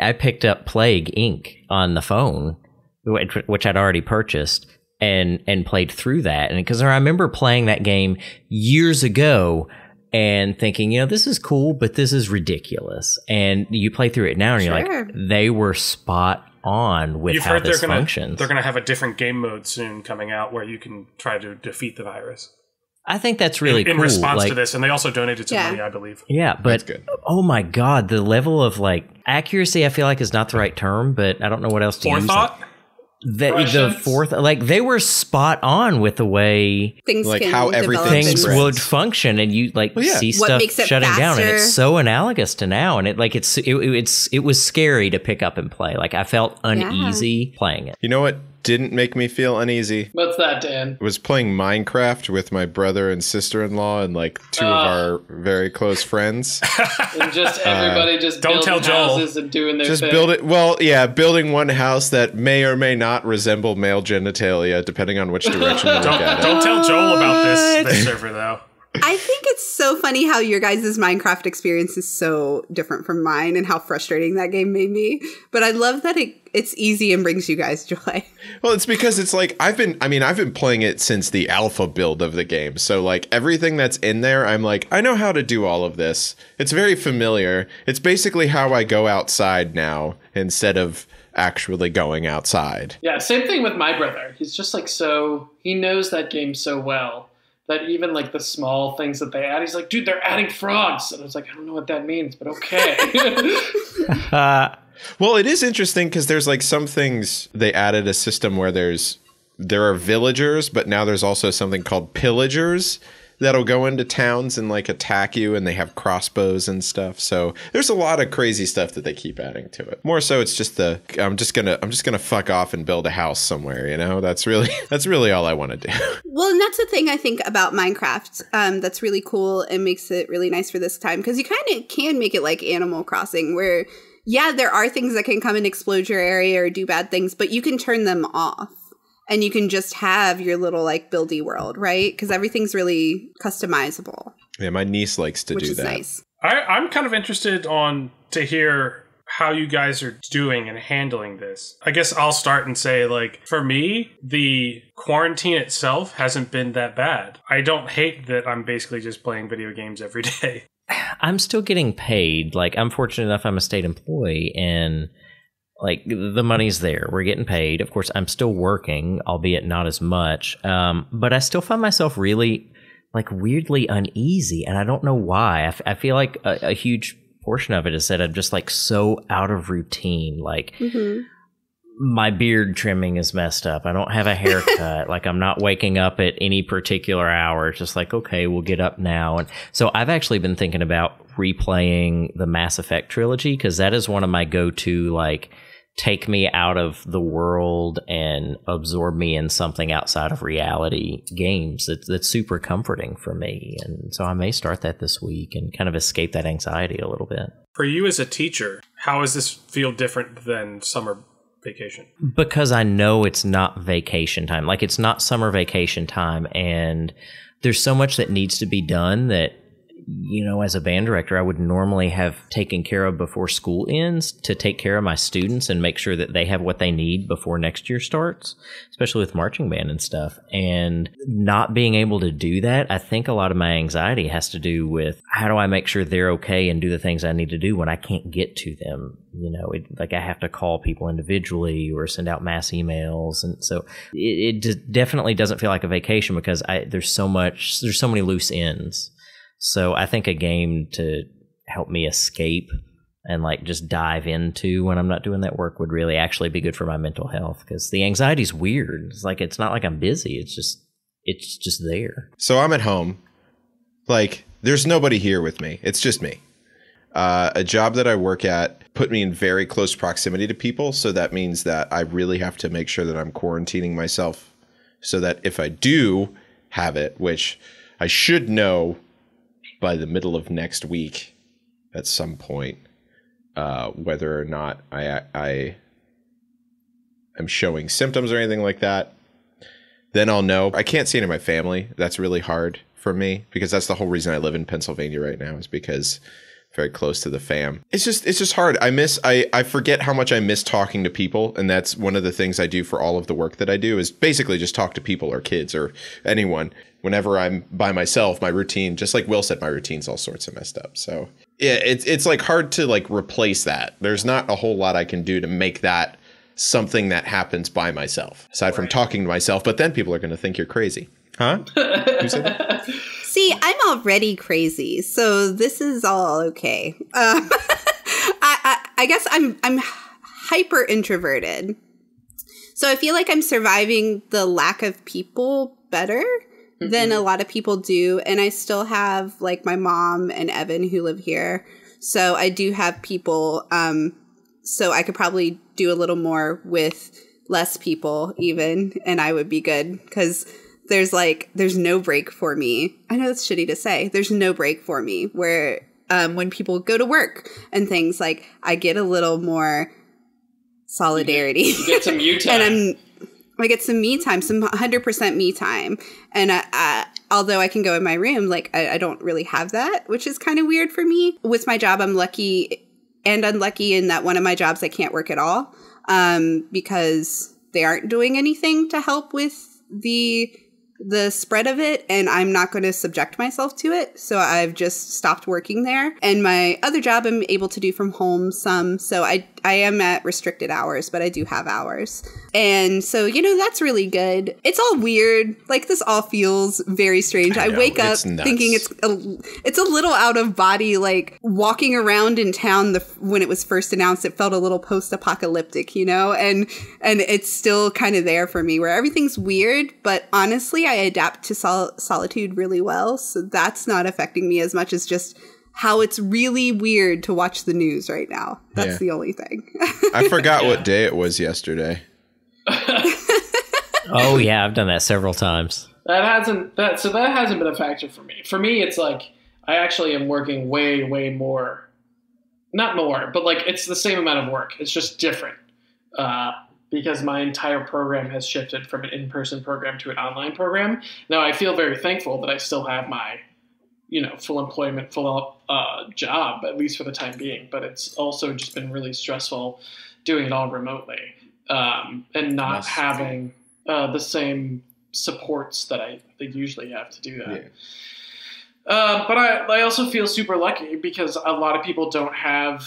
I picked up Plague Inc. on the phone, which I'd already purchased, and played through that. And because I remember playing that game years ago and thinking, this is cool, but this is ridiculous. And you play through it now and you're like, they were spot on with how this functions. They're going to have a different game mode soon coming out where you can try to defeat the virus. I think that's really cool. In response to this, and they also donated some money, I believe. Yeah, but oh my God, the level of accuracy I feel like is not the right term, but I don't know what else to use. Forethought? The fourth, they were spot on with the way things how things would function, and you see stuff shutting down, and it's so analogous to now, and it was scary to pick up and play. Like I felt uneasy playing it. You know what didn't make me feel uneasy? What's that, Dan? I was playing Minecraft with my brother and sister-in-law and two of our very close friends. And just everybody don't tell Joel. Houses and doing their thing. Building one house that may or may not resemble male genitalia, depending on which direction you look at it. Don't tell Joel about this server, though. I think it's so funny how your guys' Minecraft experience is so different from mine and how frustrating that game made me. But I love that it's easy and brings you guys joy. Well, it's because it's I've been playing it since the alpha build of the game. So everything that's in there, I'm I know how to do all of this. It's very familiar. It's basically how I go outside now instead of actually going outside. Yeah, same thing with my brother. He's just he knows that game so well. That even the small things that they add, he's like, dude, they're adding frogs. And I was like, I don't know what that means, but okay. Well, it is interesting because there's some things they added a system where there are villagers, but now there's also something called pillagers that'll go into towns and attack you, and they have crossbows and stuff. So there's a lot of crazy stuff that they keep adding to it. More so, it's just I'm just gonna fuck off and build a house somewhere. That's really all I want to do. Well, and that's the thing I think about Minecraft. That's really cool and makes it really nice for this time because you kind of can make it like Animal Crossing, where there are things that can come and explode your area or do bad things, but you can turn them off. And you can just have your little buildy world, right? Because everything's really customizable. Yeah, my niece likes to do that. Which is nice. I'm kind of interested to hear how you guys are doing and handling this. I guess I'll start and say, for me, the quarantine itself hasn't been that bad. I don't hate that I'm basically just playing video games every day. I'm still getting paid. I'm fortunate enough I'm a state employee, and the money's there. We're getting paid. Of course, I'm still working, albeit not as much. But I still find myself really, weirdly uneasy, and I don't know why. I feel like a huge portion of it is that I'm just, so out of routine. my beard trimming is messed up. I don't have a haircut. Like, I'm not waking up at any particular hour. It's just like, okay, we'll get up now. And so I've actually been thinking about replaying the Mass Effect trilogy, because that is one of my go-to, like, take me out of the world and absorb me in something outside of reality games. That's super comforting for me. And so I may start that this week and kind of escape that anxiety a little bit. For you as a teacher, how does this feel different than summer vacation? Because I know it's not vacation time. Like, it's not summer vacation time, and there's so much that needs to be done that, you know, as a band director, I would normally have taken care of before school ends to take care of my students and make sure that they have what they need before next year starts, especially with marching band and stuff. And not being able to do that, I think a lot of my anxiety has to do with how do I make sure they're okay and do the things I need to do when I can't get to them. You know, like, I have to call people individually or send out mass emails. And so it definitely doesn't feel like a vacation, because there's so many loose ends. So I think a game to help me escape and, like, just dive into when I'm not doing that work would really actually be good for my mental health, because the anxiety's weird. It's like, it's not like I'm busy. It's just there. So I'm at home. Like, there's nobody here with me. It's just me. A job that I work at put me in very close proximity to people. So that means that I really have to make sure that I'm quarantining myself, so that if I do have it, which I should know by the middle of next week at some point, whether or not I am showing symptoms or anything like that, then I'll know. I can't see any of my family. That's really hard for me, because that's the whole reason I live in Pennsylvania right now, is because very close to the fam. It's just hard. I forget how much I miss talking to people. And that's one of the things I do for all of the work that I do, is basically just talk to people or kids or anyone. Whenever I'm by myself, my routine, just like Will said, my routine's all sorts of messed up. So yeah, it's like hard to, like, replace that. There's not a whole lot I can do to make that something that happens by myself, aside from talking to myself. But then people are going to think you're crazy. Huh? Who said that? See, I'm already crazy, so this is all okay. I guess I'm hyper introverted, so I feel like I'm surviving the lack of people better than a lot of people do. And I still have, like, my mom and Evan who live here, so I do have people. So I could probably do a little more with less people, even, and I would be good, because there's no break for me. I know that's shitty to say. There's no break for me where when people go to work and things, like, I get a little more solidarity. You get some you time. And I get some me time, some 100% me time. And although I can go in my room, like, I don't really have that, which is kind of weird for me. With my job, I'm lucky and unlucky in that one of my jobs I can't work at all, because they aren't doing anything to help with the spread of it, and I'm not going to subject myself to it. So I've just stopped working there. And my other job I'm able to do from home some. So I am at restricted hours, but I do have hours. And so, you know, that's really good. It's all weird. Like, this all feels very strange. I wake up thinking it's a little out of body. Like, walking around in town when it was first announced, it felt a little post-apocalyptic, you know? And it's still kind of there for me, where everything's weird, but honestly, I adapt to solitude really well. So that's not affecting me as much as just how it's really weird to watch the news right now. That's the only thing. I forgot what day it was yesterday. Oh yeah, I've done that several times. That hasn't been a factor for me. For me, it's like I actually am working way more. Not more, but, like, it's the same amount of work. It's just different. Because my entire program has shifted from an in-person program to an online program. Now, I feel very thankful that I still have my, you know, full employment, full job, at least for the time being. But it's also just been really stressful doing it all remotely, and not having the same supports that I usually have to do that. Yeah. But I also feel super lucky, because a lot of people don't have,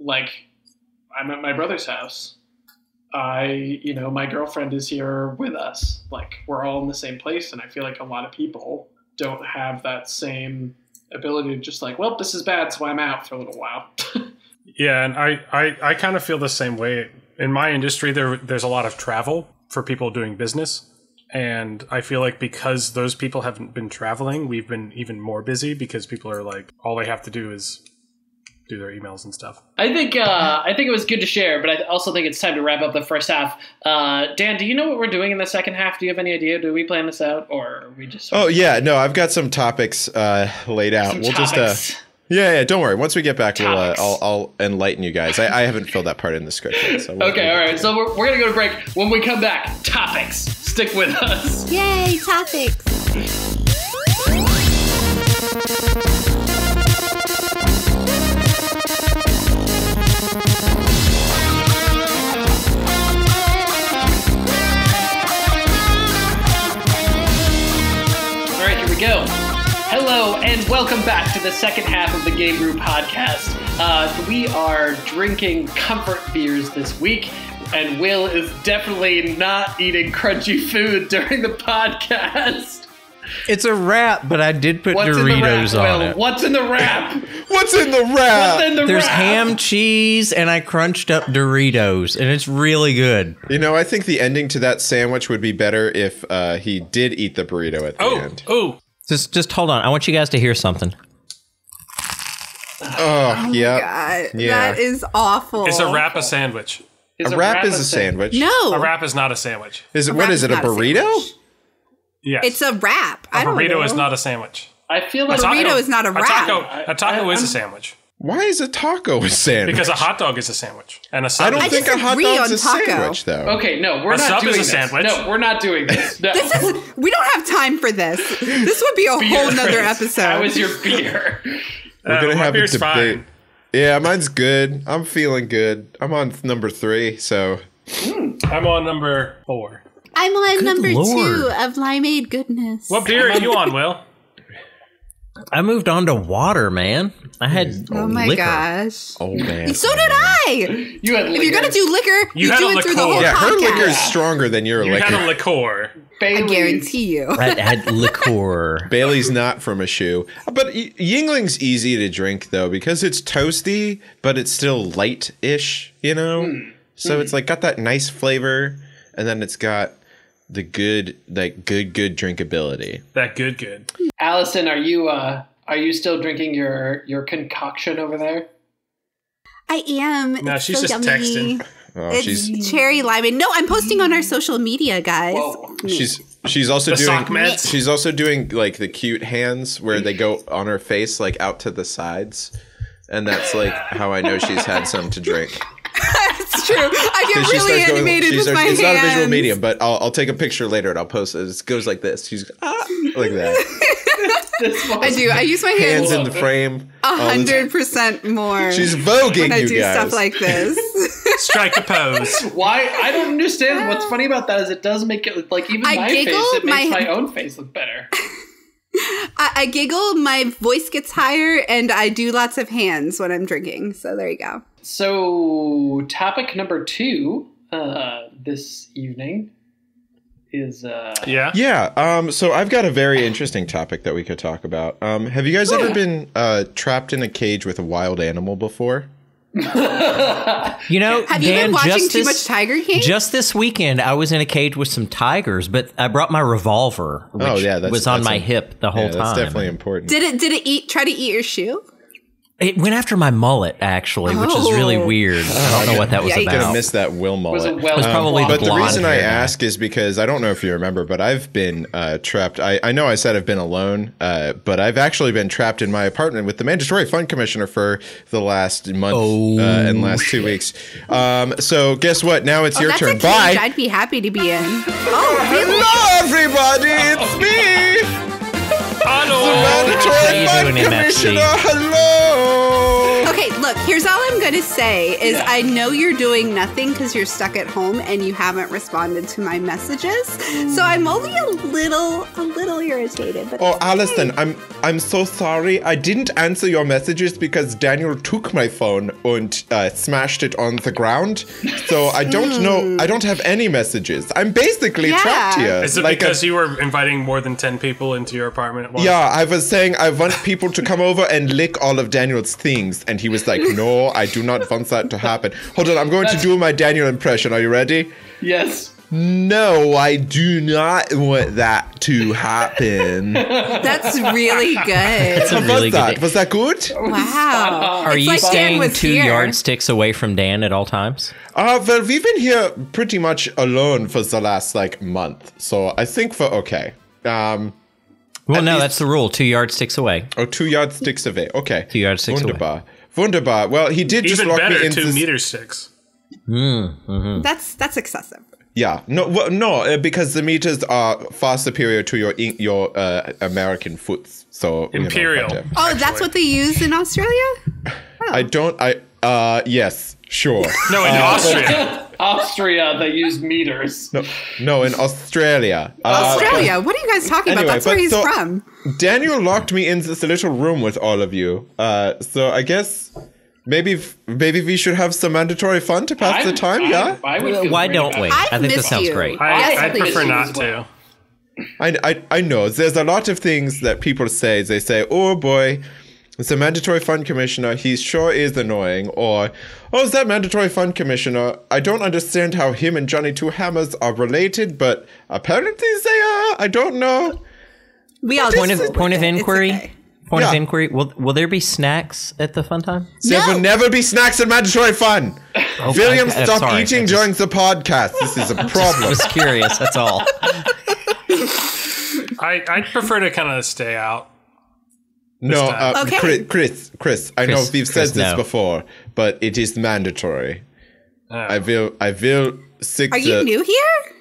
like, I'm at my brother's house. My girlfriend is here with us. Like, we're all in the same place, and I feel like a lot of people don't have that same ability to just, like, well, this is bad, so I'm out for a little while. Yeah, and I kind of feel the same way in my industry, there's a lot of travel for people doing business. And I feel like because those people haven't been traveling, we've been even more busy because people are like, all they have to do is do their emails and stuff. I think it was good to share, but I also think it's time to wrap up the first half. Dan, do you know what we're doing in the second half? Do you have any idea? Do we plan this out, or are we just? Oh yeah, no, I've got some topics laid out. We'll just. Yeah, don't worry. Once we get back, I'll enlighten you guys. I haven't filled that part in the script yet. So okay, all right. So we're going to go to break. When we come back, topics. Stick with us. Yay, topics. All right, here we go. Hello and welcome back to the second half of the GameBrew podcast. We are drinking comfort beers this week, and Will is definitely not eating crunchy food during the podcast. It's a wrap, but I did put Doritos on it. What's in the wrap? What's in the wrap? There's ham, cheese, and I crunched up Doritos, and it's really good. You know, I think the ending to that sandwich would be better if he did eat the burrito at the end. Oh. Just hold on. I want you guys to hear something. Oh yeah. God, that is awful. Is a wrap a sandwich? A wrap is a sandwich. No. A wrap is not a sandwich. Is it? What is it? A burrito? Yes. It's a wrap. A burrito is not a sandwich. I feel like a burrito is not a wrap. A taco is a sandwich. Why is a taco a sandwich? Because a hot dog is a sandwich. And a I don't think a hot dog's a taco. sandwich, though. Okay, no, we're A not sub doing is a this. sandwich. No, we're not doing this. No. We don't have time for this. This would be a whole nother episode. How is your beer? We're gonna my have a beer's debate. fine. Yeah, mine's good. I'm feeling good. I'm on number 3, so. I'm on number 4. I'm on Good number Lord. 2 of limeade goodness. What beer are you on, Will? I moved on to water, man. I had Oh my liquor. gosh. Oh man. So did I. You had liquor. If you're going to do liquor, You you had do a it through the liqueur. whole Yeah, her podcast. liquor is stronger than your You liquor. had a liqueur. I guarantee you. I had liqueur. Bailey's not from a shoe. But Yingling's easy to drink, though, because it's toasty, but it's still light-ish, you know? So it's like got that nice flavor, and then it's got the good drinkability. That good. Allison, are you still drinking your concoction over there? I am. No, It's she's so just yummy. texting. Oh, It's cherry limeade. No, I'm posting on our social media, guys. Whoa. she's also The doing sock meds? she's also doing like the cute hands where they go on her face like out to the sides, and that's like how I know she's had some to drink. It's true. I get She really starts going- animated she with starts- my it's hands. not a visual medium, but I'll take a picture later and I'll post it. It goes like this. She's like that. I do. I use my Hands hands in the frame. 100% more. She's voguing when I you do guys. stuff like this. Strike a pose. Why? I don't understand. What's funny about that is it does make it look like even I my giggle, face. It makes my- my own face look better. I giggle, my voice gets higher, and I do lots of hands when I'm drinking. So there you go. So topic number 2 this evening is Yeah. Yeah. So I've got a very interesting topic that we could talk about. Have you guys ever been trapped in a cage with a wild animal before? You know, Have you Dan, been watching just too this- much Tiger King? Just this weekend, I was in a cage with some tigers, but I brought my revolver, which was on my hip the whole Yeah, time. that's definitely important. Did it try to eat your shoe? It went after my mullet, actually, which is really Oh. weird. I don't know what that was Yikes. I'm gonna about. miss that Will mullet. was a well. was probably But the blonde reason I hair guy. ask is because I don't know if you remember, but I've been trapped. I know I said I've been alone, but I've actually been trapped in my apartment with the Mandatory Fund Commissioner for the last month and last 2 weeks. So guess what? Now it's your That's turn. a cage Bye. I'd be happy to be in. Oh, really? Hello, everybody. It's me, Hello. Mandatory How you Fund doing, MFC? Commissioner. Hello. Okay, look, here's all I'm going to say is I know you're doing nothing because you're stuck at home and you haven't responded to my messages. So I'm only a little irritated. But Oh, Alison, I'm so sorry. I didn't answer your messages because Daniel took my phone and smashed it on the ground. So I don't know. I don't have any messages. I'm basically Yeah. trapped here. Is it Like because you were inviting more than 10 people into your apartment at once? yeah, I was saying I want people to come over and lick all of Daniel's things, and he was like, like, no, I do not want that to happen. Hold on, I'm going to do my Daniel impression. Are you ready? Yes. No, I do not want that to happen. That's really good. It's a really good. Was that good? Wow. Are It's you like Dan staying was 2 here. yardsticks away from Dan at all times? Well, we've been here pretty much alone for the last month, so I think we're okay. Well, no, that's the rule. 2 yardsticks away. Oh, 2 yardsticks away. Okay. 2 yardsticks away. Wunderbar. Wunderbar. Well, he did just Even lock better, me into 2 meter sticks. That's excessive. Yeah, no, because the meters are far superior to your American foots. So Imperial. Oh, that's what they use in Australia? Yes, sure. No, in Austria. Austria, they use meters. No, in Australia. Australia? What are you guys talking about? That's where he's from. Daniel locked me in this little room with all of you. So I guess maybe we should have some mandatory fun to pass the time. Yeah. Why don't we? I think this sounds great. I prefer not to. I know. There's a lot of things that people say. They say, oh boy, it's a mandatory fund commissioner. He sure is annoying. Or, oh, is that mandatory fund commissioner? I don't understand how him and Johnny Two Hammers are related, but apparently they are. I don't know. We all Point of inquiry. Okay. Point of inquiry. Will there be snacks at the fun time? There will never be snacks in mandatory fun. William, stop sorry. eating during the podcast. This is a I problem. was curious. That's all. I'd prefer to kind of stay out. No, Okay. Chris. I know we've said Chris, this no. before, but it is mandatory. I will sick Are you new here?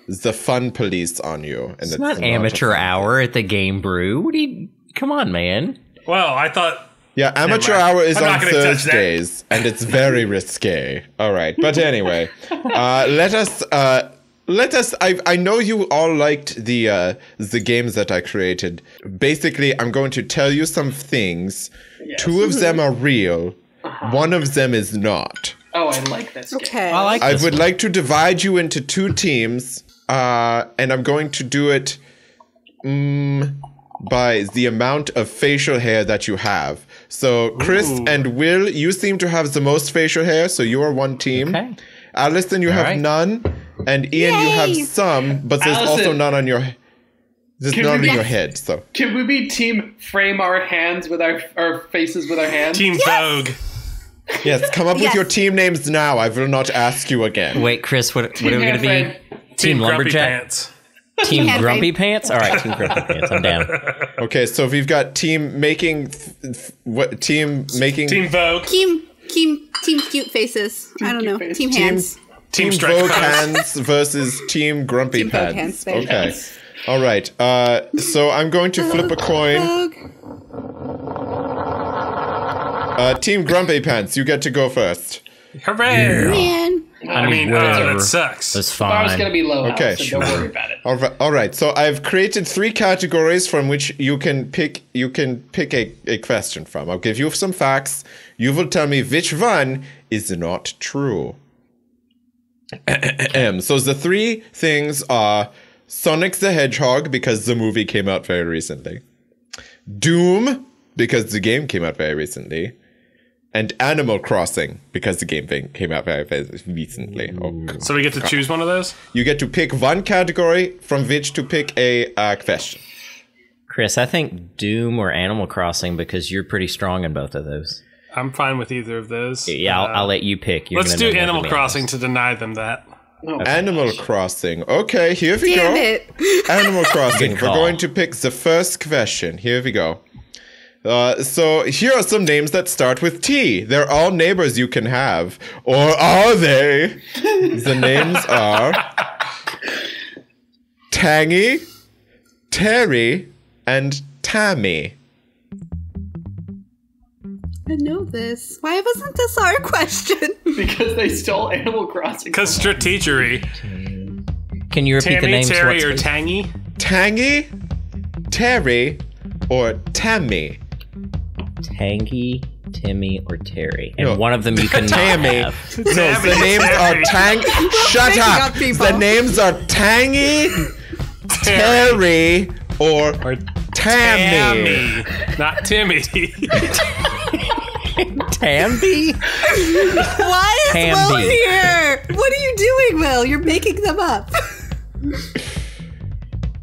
the fun police on you. And It's not amateur hour at the Game Brew. What do you? Come on, man. Well, I thought. Yeah, amateur mind. hour is I'm on not gonna touch that. Thursdays, and it's very risque. All right, but anyway, let us. I know you all liked the games that I created. Basically, I'm going to tell you some things. Yes. 2 of them are real. 1 of them is not. Oh, I like this game. Okay. I like. I this would one. like to divide you into 2 teams, and I'm going to do it by the amount of facial hair that you have. So, Chris and Will, you seem to have the most facial hair, so you are one team. Okay. Allison, you have right. none, and Ian, you have Yay! some, but there's Allison, also none on your. There's can none we in be- your head. So Can we be team frame our hands with our faces with our hands? Team Vogue. yes, come up with Yes. your team names now. I will not ask you again. Wait, Chris. What are we going to hand be? frame. Team Grumpy Lumberjack. Pants. Team Hand Grumpy frame. Pants. All right, Team Grumpy Pants. I'm down. Okay, so we've got team making. What team making? Team Vogue. Team cute faces. I don't know. cute Team faces. hands. Team Team Strike Vogue Pose. Hands versus Team Grumpy Team Vogue Pants. Hands, there. Okay. Yes. All right. So I'm going to flip a coin. Vogue. Team Grumpy Pants, you get to go first. Hooray! Man. I mean, whatever. that sucks. That's The bar's gonna fine. be low, Okay, so don't worry about it. All right. So I've created 3 categories from which you can pick a question from. I'll give you some facts. You will tell me which one is not true. So the 3 things are Sonic the Hedgehog, because the movie came out very recently. Doom, because the game came out very recently. And Animal Crossing, because the game came out very, very recently. Oh, So we get to choose one of those? you get to pick one category from which to pick a question. Chris, I think Doom or Animal Crossing because you're pretty strong in both of those. I'm fine with either of those. Yeah, I'll let you pick. You're Let's gonna do know more Animal than me. Crossing to deny them that. Animal Crossing. Okay, here we Damn go. it. Animal Crossing. Good We're call. going to pick the first question. Here we go. So here are some names that start with T. They're all neighbors you can have. Or are they? The names are Tangy, Terry, and Tammy. I know this. Why wasn't this our question? Because they stole Animal Crossing. Because strategery. Can you repeat the Tammy, names? Terry, once, or please? Tangy? Tangy, Terry, or Tammy? Tangy, Timmy, or Terry. And No. one of them you cannot Tammy. have. No, the names are Tang. Shut making up. up people. The names are Tangy, Terry, or Tammy. Tammy. Not Timmy. Tambi? Why is Will Tambi. here? What are you doing, Will? You're making them up.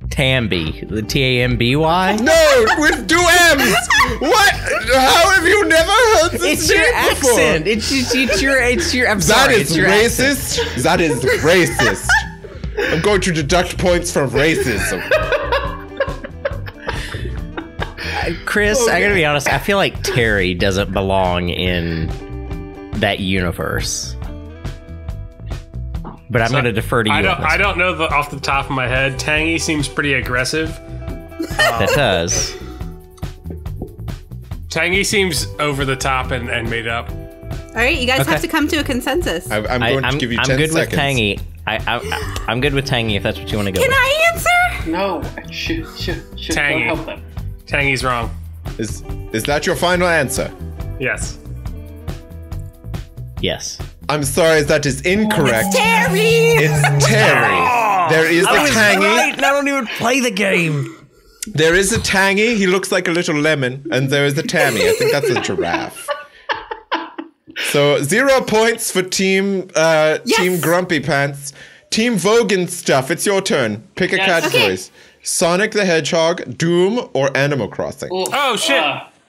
Tambi. The T-A-M-B-Y? No, with two M's. What? How have you never heard this It's your name before? accent. It's your. I'm That sorry. is it's your accent. racist. That is racist. I'm going to deduct points from racism. Chris, I gotta be honest. I feel like Terry doesn't belong in that universe. But I'm gonna defer to you. I don't know off the top of my head. Tangy seems pretty aggressive. That does. Tangy seems over the top and made up. All right, you guys have to come to a consensus. I'm going to give you 10 I'm good seconds. with Tangy. I'm good with Tangy if that's what you want to go Can with. I answer? No, shoot. Tangy. Don't help them. Tangy's wrong. Is that your final answer? Yes. Yes. I'm sorry, that is incorrect. Terry! It's Terry. There is a Tangy. Right, and I don't even play the game. There is a Tangy. He looks like a little lemon. And there is a Tammy. I think that's a giraffe. So 0 points for Team Grumpy Pants. Team Vogan Stuff. It's your turn. Pick a categories. Okay. Sonic the Hedgehog, Doom, or Animal Crossing. Oh, shit.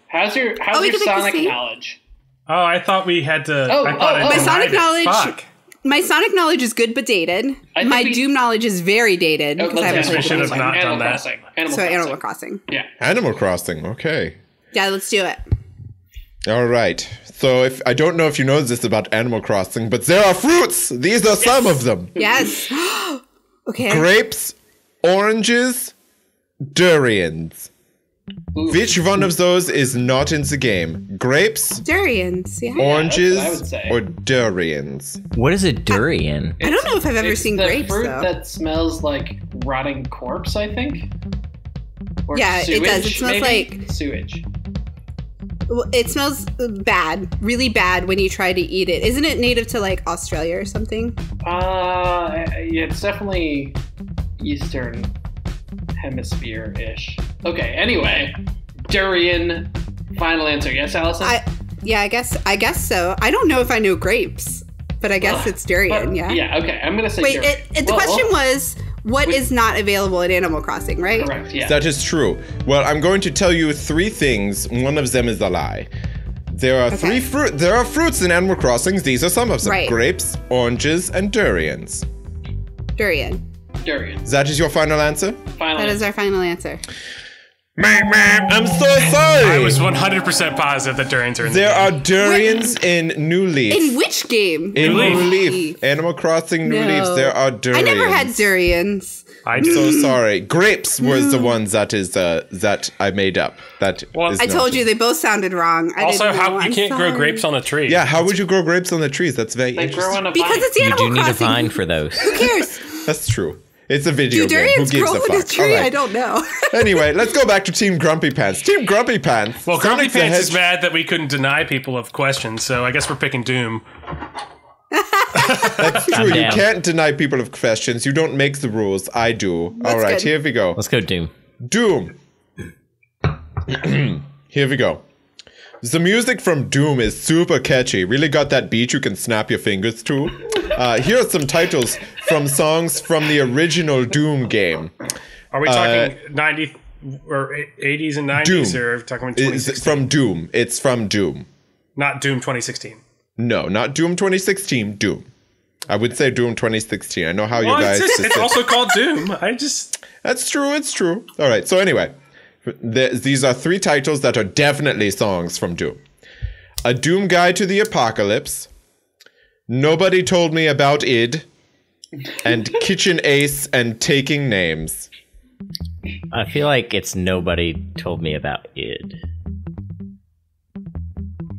How's your we can make the Sonic same. knowledge? Oh, I thought we had to. My Sonic knowledge. Fuck. My Sonic knowledge is good but dated. I think My we- Doom knowledge is very dated because I haven't Animal played should have it. not Animal done that. Crossing. So Animal Crossing. Yeah. Animal Crossing. Okay. Yeah, let's do it. All right. So if I don't know if you know this about Animal Crossing, but there are fruits. These are some of them. Yes. Okay. Grapes, oranges, durians. Which one of those is not in the game? Grapes, Durians. Yeah. oranges, that's what I would say. or durians? What is a durian? I don't know if I've ever It's seen the grapes fruit though. that smells like rotting corpse, I think. Or Yeah, it does. It sewage, smells maybe? like- sewage. Well, it smells bad, really bad when you try to eat it. Isn't it native to like Australia or something? Yeah, it's definitely Eastern Hemisphere-ish. Okay, anyway, durian. Final answer. Yes, Allison. I guess so. I don't know if I know grapes, but I guess it's durian. But- Yeah. Yeah. Okay, I'm gonna say. Wait, durian. the question was what is not available in Animal Crossing, right? Correct. Yeah. That is true. Well, I'm going to tell you 3 things. One of them is a lie. There are There are fruits in Animal Crossing. These are some of them: Right. grapes, oranges, and durians. Durian. Durian. That is your final answer? Final. That is our final answer. I'm so sorry. I was 100% positive that durians are in the There game. are durians in New Leaf. In which game? In New New Leaf. Leaf. Animal Crossing New No. Leaf. There are durians. I never had durians. I I'm do. so sorry. Grapes was the ones that I made up. That Well, is I not told true. you they both sounded wrong. I Also, didn't know. how you I'm can't grow sorry. grapes on a tree? Yeah, how would you grow grapes on the trees? That's very They grow interesting. on a Because vine. it's You Animal do need a Crossing. vine for those. Who cares? That's true. It's a video Do game. Who durians gives grow a on a fuck? tree? All right. I don't know. Anyway, let's go back to Team Grumpy Pants. Team Grumpy Pants. Well, Grumpy Sonic the Pants is Hedge- mad that we couldn't deny people of questions, so I guess we're picking Doom. That's true. You down. can't deny people of questions. You don't make the rules. I do. All right, good. here we go. Let's go, Doom. Doom. Here we go. The music from Doom is super catchy. Really got that beat you can snap your fingers to. Here are some titles from songs from the original Doom game. Are we talking 90 or 80s and 90s, Doom. or are we talking It's 2016? from Doom. It's from Doom. Not Doom 2016. No, not Doom 2016. Doom. I would say Doom 2016. I know how you Well, guys. it's also called Doom. That's true. It's true. All right. So anyway, these are 3 titles that are definitely songs from Doom. A Doom Guide to the Apocalypse, Nobody Told Me About Id, and Kitchen Ace and Taking Names. I feel like it's Nobody Told Me About Id.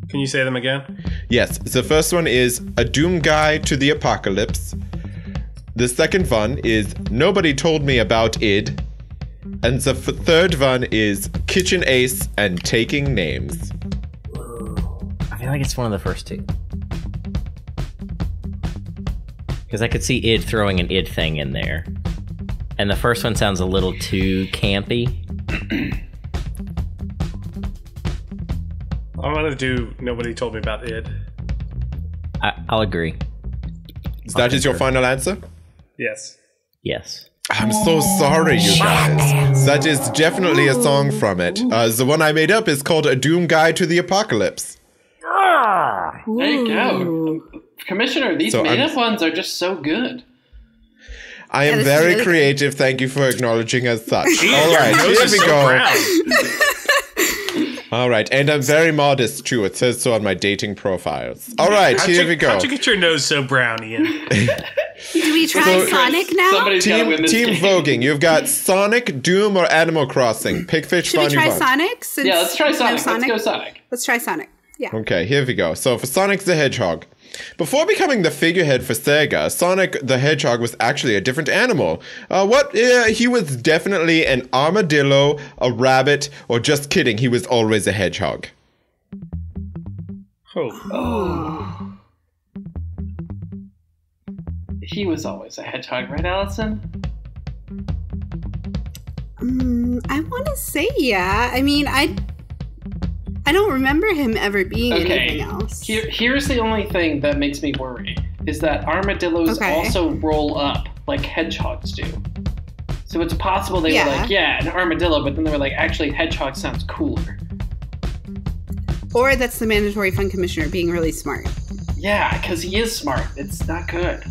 Can you say them again? Yes, the first one is A Doom Guide to the Apocalypse. The second one is Nobody Told Me About Id. And the third one is Kitchen Ace and Taking Names. I feel like it's one of the first 2. Because I could see Id throwing an Id thing in there. And the first one sounds a little too campy. I'm gonna do Nobody Told Me About Id. I'll agree. That is your final answer? Yes. Yes. I'm so sorry, you guys. That is definitely a song from it. The one I made up is called A Doom Guide to the Apocalypse. There you go. Commissioner, these made-up ones are just so good. I am very creative. Thank you for acknowledging as such. All right, here we go. All right, and I'm very modest, too. It says so on my dating profiles. All right, here we go. How'd you get your nose so brown, Ian? Do we try Sonic now? Team voguing. You've got Sonic, Doom, or Animal Crossing. Pick which one you want. Should we try Sonic? Yeah, let's try Sonic. Let's go Sonic. Let's try Sonic. Yeah. Okay, here we go. So for Sonic the Hedgehog. Before becoming the figurehead for Sega, Sonic the Hedgehog was actually a different animal. He was definitely an armadillo, a rabbit, or just kidding, he was always a hedgehog. Oh. He was always a hedgehog, right, Allison? I want to say yeah. I mean, I don't remember him ever being anything else. Here's the only thing that makes me worry, is that armadillos also roll up like hedgehogs do. So it's possible they were like, yeah, an armadillo, but then they were like, actually, hedgehog sounds cooler. Or that's the mandatory fun commissioner being really smart. Yeah, because he is smart. It's not good.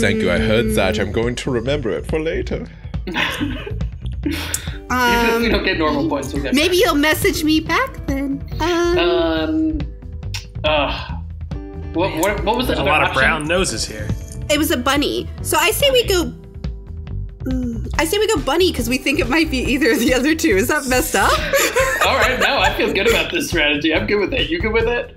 Thank you, I heard that. I'm going to remember it for later. Even if we don't get normal points, we'll get maybe you'll message me back then. What was the There's a other lot option? of brown noses here. It was a bunny. So I say we go. I say we go bunny because we think it might be either of the other two. Is that messed up? All right, no, I feel good about this strategy. I'm good with it. You good with it?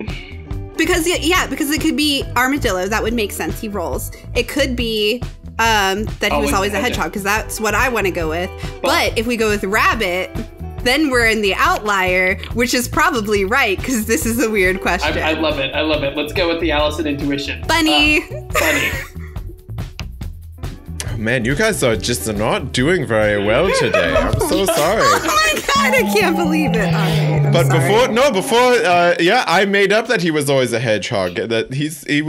Because because it could be armadillo. That would make sense. He rolls. It could be that he was always a hedgehog because that's what I want to go with. But if we go with rabbit, then we're in the outlier, which is probably right because this is a weird question. I love it. I love it. Let's go with the Allison intuition. Bunny. Bunny. Man, you guys are just not doing very well today. I'm so sorry. Oh my god, I can't believe it. All right, but before, I made up that he was always a hedgehog. That he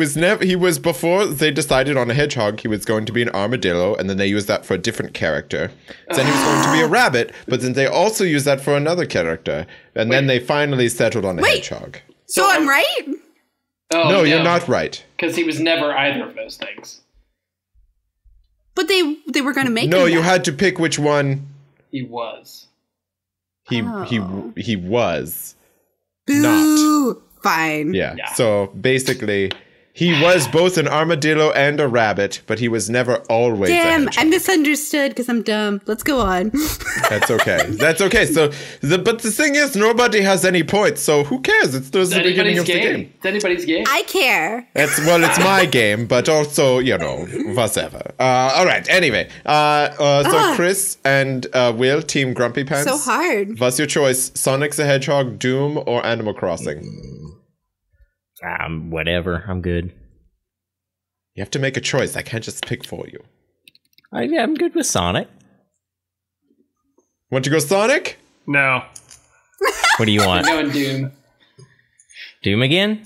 was before they decided on a hedgehog, he was going to be an armadillo, and then they used that for a different character. Then he was going to be a rabbit, but then they also used that for another character, and then they finally settled on a hedgehog. So I'm right? Oh, no, you're not right. Because he was never either of those things. But they were going to make No, him you that. had to pick which one he was. He was. Boo. Not. Fine. Yeah. So basically, he was both an armadillo and a rabbit, but he was never always a hedgehog. I misunderstood because I'm dumb. Let's go on. That's okay. That's okay. So, but the thing is, nobody has any points, so who cares? It's just the beginning of the game. It's anybody's game. I care. It's my game, but also, whatever. All right. Anyway, so Chris and Will, Team Grumpy Pants. So hard. What's your choice? Sonic the Hedgehog, Doom, or Animal Crossing? Whatever. I'm good. You have to make a choice. I can't just pick for you. I'm good with Sonic. Want to go Sonic? No. What do you want? I'm going Doom. Doom again?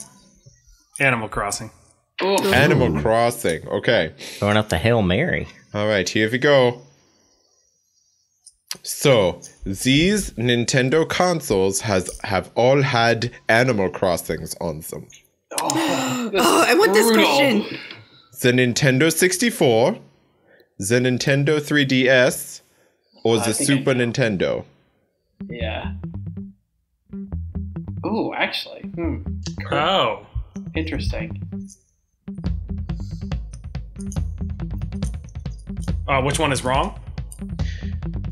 Animal Crossing. Ooh. Animal Crossing. Okay. Going up the Hail Mary. All right, here we go. So, these Nintendo consoles have all had Animal Crossings on them. I want this question. The Nintendo 64, the Nintendo 3DS, or the Super Nintendo? Yeah. Oh, actually. Cool. Oh. Interesting. Which one is wrong?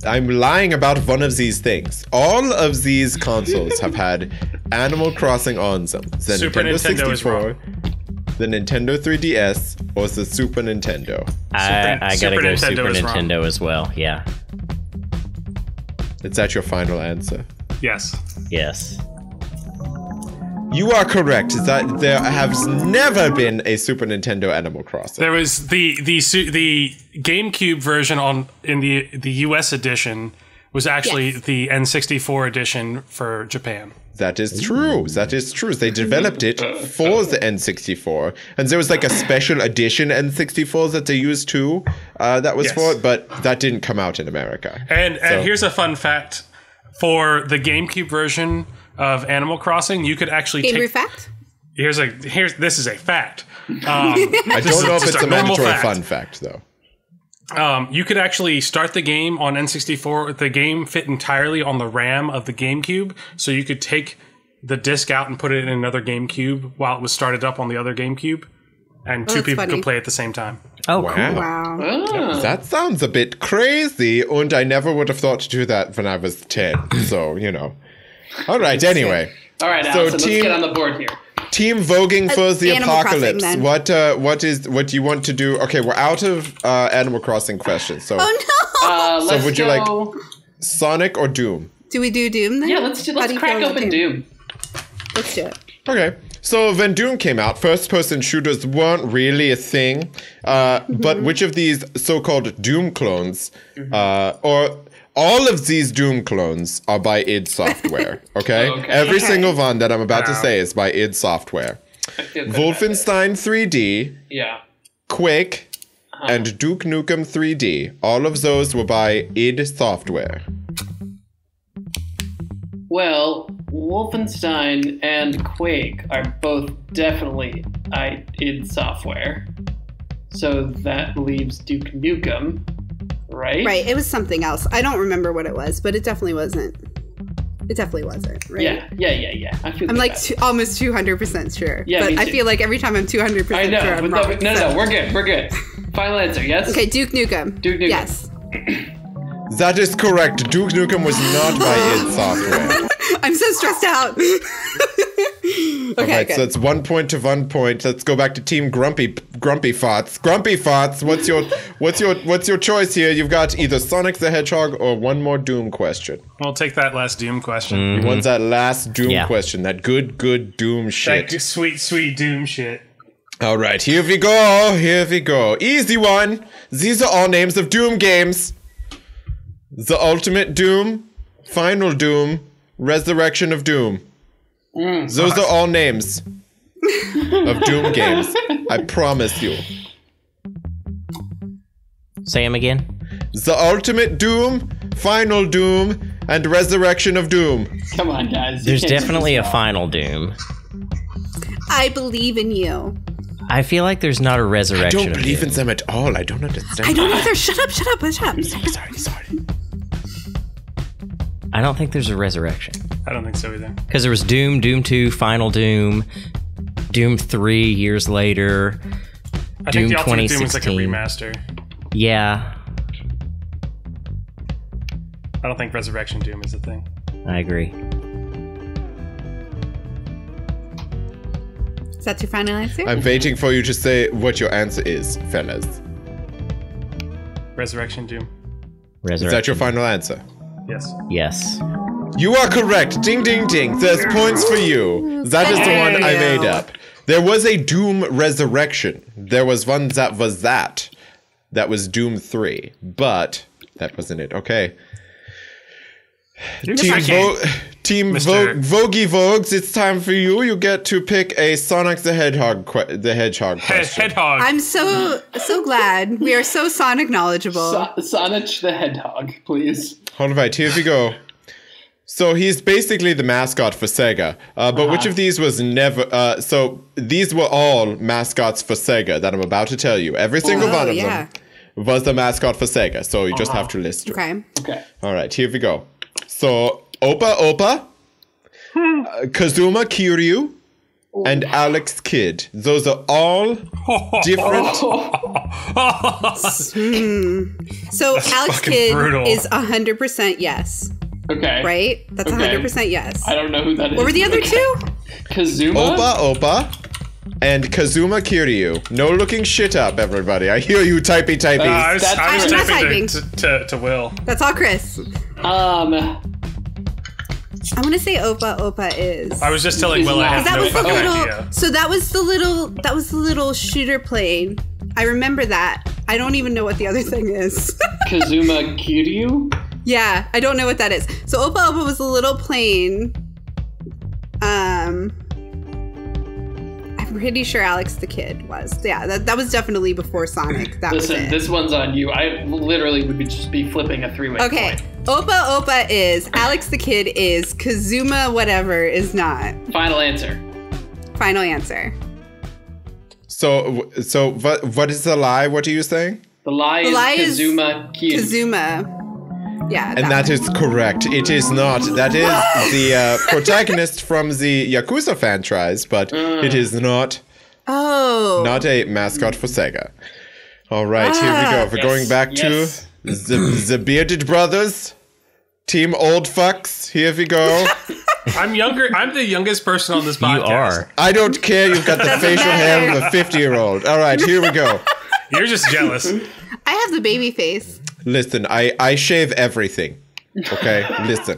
I'm lying about one of these things. All of these consoles have had Animal Crossing on them. The Super Nintendo is wrong. The Nintendo 3DS, or the Super Nintendo? I gotta Super go Nintendo Super is wrong. Nintendo as well. Yeah. Is that your final answer? Yes. Yes. You are correct. That there has never been a Super Nintendo Animal Crossing. There was the GameCube version in the US edition was actually Yes. the N64 edition for Japan. That is true. That is true. They developed it for the N64. And there was like a special edition N64 that they used too. That was Yes. for it, but that didn't come out in America. And here's a fun fact. For the GameCube version of Animal Crossing, you could actually GameBrew fact? this is a fact. I don't know if just it's a a normal mandatory fact. fun fact, though. You could actually start the game on N64. The game fit entirely on the RAM of the GameCube, so you could take the disc out and put it in another GameCube while it was started up on the other GameCube, and two that's people funny. could play at the same time. Oh, Wow. cool. Wow. Oh. That sounds a bit crazy, and I never would have thought to do that when I was 10. So, All right, anyway. All right, So Allison, let's team- get on the board here. Team voguing for the Animal Crossing, apocalypse. then. What do you want to do? Okay, we're out of Animal Crossing questions. So, Oh no! Let's would you go. Sonic or Doom? Do we do Doom then? Yeah, let's How do you crack feel about open Doom. Let's do it. Okay. So when Doom came out, first-person shooters weren't really a thing. But which of these so-called Doom clones, or all of these Doom clones, are by id Software? Okay. Okay. Every Okay. single one that I'm about to say is by id Software. I feel good about this. Wolfenstein 3D, Yeah. Quake, and Duke Nukem 3D. All of those were by id Software. Well, Wolfenstein and Quake are both definitely id Software. So that leaves Duke Nukem, right? Right, it was something else. I don't remember what it was, but it definitely wasn't. It definitely wasn't, right? Yeah. I feel I'm good like about it. almost 200% sure. Yeah, but me I too. feel like every time I'm 200% I know, sure, I'm but wrong. no, we're good. We're good. Final answer, yes? Okay, Duke Nukem. Duke Nukem. Yes. That is correct. Duke Nukem was not by id Software. I'm so stressed out. Okay, Alright, good. so it's 1 point to 1 point. Let's go back to Team Grumpy Farts. Grumpy Farts, what's your choice here? You've got either Sonic the Hedgehog or one more Doom question. We'll take that last Doom question. You want that last Doom Yeah. question, that good Doom shit. That sweet Doom shit. Alright, here we go. Easy one. These are all names of Doom games. The Ultimate Doom, Final Doom, Resurrection of Doom. Those are all names of Doom games. I promise you. Say them again. The Ultimate Doom, Final Doom, and Resurrection of Doom. Come on, guys. You There's can't do definitely this a wrong. final Doom. I believe in you. I feel like there's not a I resurrection. don't of believe Doom. in them at all. I don't understand. I don't either. Shut up. Sorry. I don't think there's a resurrection. I don't think so either. Because there was Doom, Doom 2, Final Doom, Doom 3 years later, I Doom think the Ultimate Doom was like a 2016. remaster. Yeah, I don't think Resurrection Doom is a thing. I agree. Is that your final answer? I'm waiting for you to say what your answer is, fellas. Resurrection Doom. Resurrection. Is that your final answer? Yes. Yes. You are correct. Ding, ding, ding. There's points for you. That is the one I made up. There was a Doom Resurrection. There was one that was that. That was Doom 3. But that wasn't it. Okay. Team Mr. Vogie Vogues, it's time for you. You get to pick a Sonic the Hedgehog question. Hedgehog. I'm so glad. We are so Sonic knowledgeable. Sonic the Hedgehog, please. All right, here we go. So he's basically the mascot for Sega. But which of these was never... so these were all mascots for Sega that I'm about to tell you. Every single one of them was the mascot for Sega. So you just have to list them. Okay. Okay. All right, here we go. So Opa, Kazuma Kiryu, and Alex Kidd. Those are all different... So Alex fucking Kidd brutal. is 100% yes, Okay. right? That's Okay. 100% yes. I don't know who that is. What were the other two? Kazuma? Opa, and Kazuma Kiryu. No looking shit up, everybody. I hear you typey. I was I'm not typing to Will. That's all, Chris. I want to say Opa is. I was just telling Will I have that no was the fucking little. idea. So that was the little shooter plane. I remember that. I don't even know what the other thing is. Kazuma Kiryu? Yeah, I don't know what that is. So Opa Opa was a little plain. I'm pretty sure Alex the Kid was. Yeah, that was definitely before Sonic. That was Listen, it. this one's on you. I literally would just be flipping a 3-way Okay, coin. Opa Opa is, Alex the Kid is, Kazuma whatever is not. Final answer. Final answer. So what is the lie? What are you saying? The lie is Kazuma Kiryu. Kazuma. Yeah. And that is correct. It is not. That is the protagonist from the Yakuza franchise, but it is not a mascot for Sega. All right, here we go. We're going back to the Bearded Brothers, Team Old Fucks. Here we go. I'm younger. I'm the youngest person on this podcast. You are. I don't care. You've got the facial hair of a 50-year-old. All right, here we go. You're just jealous. I have the baby face. Listen, I shave everything. Okay, listen.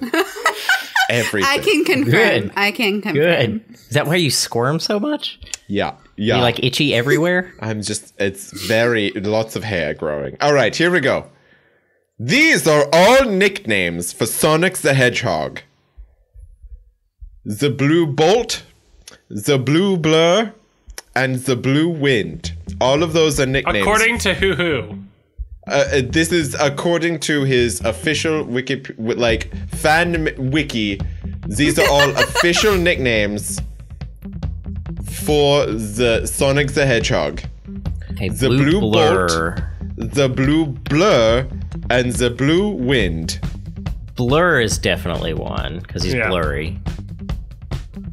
Everything. I can confirm. Good. I can confirm. Good. Is that why you squirm so much? Yeah. You like itchy everywhere? It's lots of hair growing. All right, here we go. These are all nicknames for Sonic the Hedgehog. The Blue Bolt, the Blue Blur, and the Blue Wind. All of those are nicknames. According to who? This is according to his official fan wiki. These are all official nicknames for the Sonic the Hedgehog. Okay, The Blue Blur. Bolt, the Blue Blur, and the Blue Wind. Blur is definitely one because he's Yeah. blurry.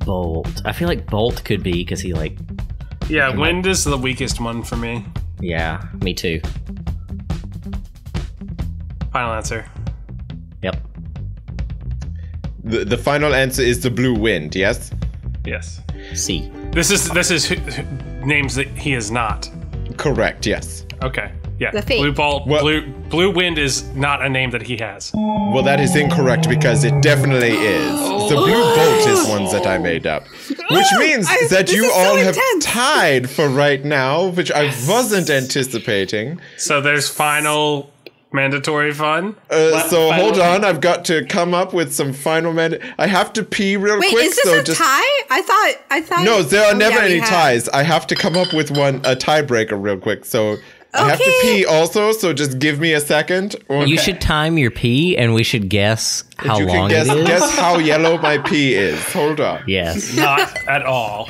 Bolt. I feel like Bolt could be because he Yeah, Wind is the weakest one for me. Yeah, me too. Final answer. Yep. The final answer is the Blue Wind, yes? Yes. C. This is names that he is not. Correct, yes. Okay. Yeah. The Fate. Blue Bolt. What- Blue Wind is not a name that he has. Well, that is incorrect because it definitely is. The Blue Bolt is ones that I made up. Which means that this you is so all have intense. tied for right now, which I wasn't anticipating. So there's final mandatory fun. So final- hold on, I've got to come up with some final I have to pee real Wait, quick. is this so a tie? I thought. No, there are Oh, never yeah, we any have. ties. I have to come up with a tiebreaker real quick. So I have to Okay. pee also. So just give me a second. Okay. You should time your pee, and we should guess how You long can it is. guess how yellow my pee is. Hold on. Yes. Not at all.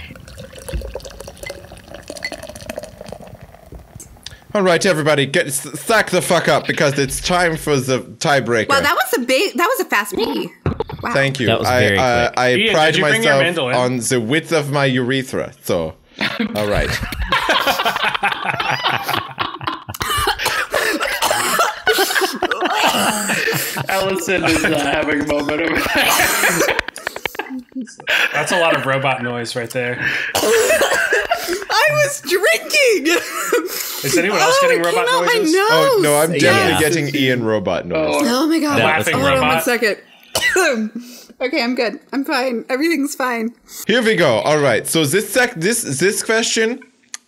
All right, everybody, stack the fuck up because it's time for the tiebreaker. Wow, that was a fast pee. Wow. Thank you. That was very quick. I Ian, pride did you bring your myself mandolin? on the width of my urethra. So, all right. Allison is having a moment of That's a lot of robot noise right there. I was drinking. Is anyone else getting it robot came out my noises? nose. Oh no, I'm definitely Yeah. getting Ian robot noise. Oh my god. Laughing Hold on one robot. second. Okay, I'm good. I'm fine. Everything's fine. Here we go. All right. So this question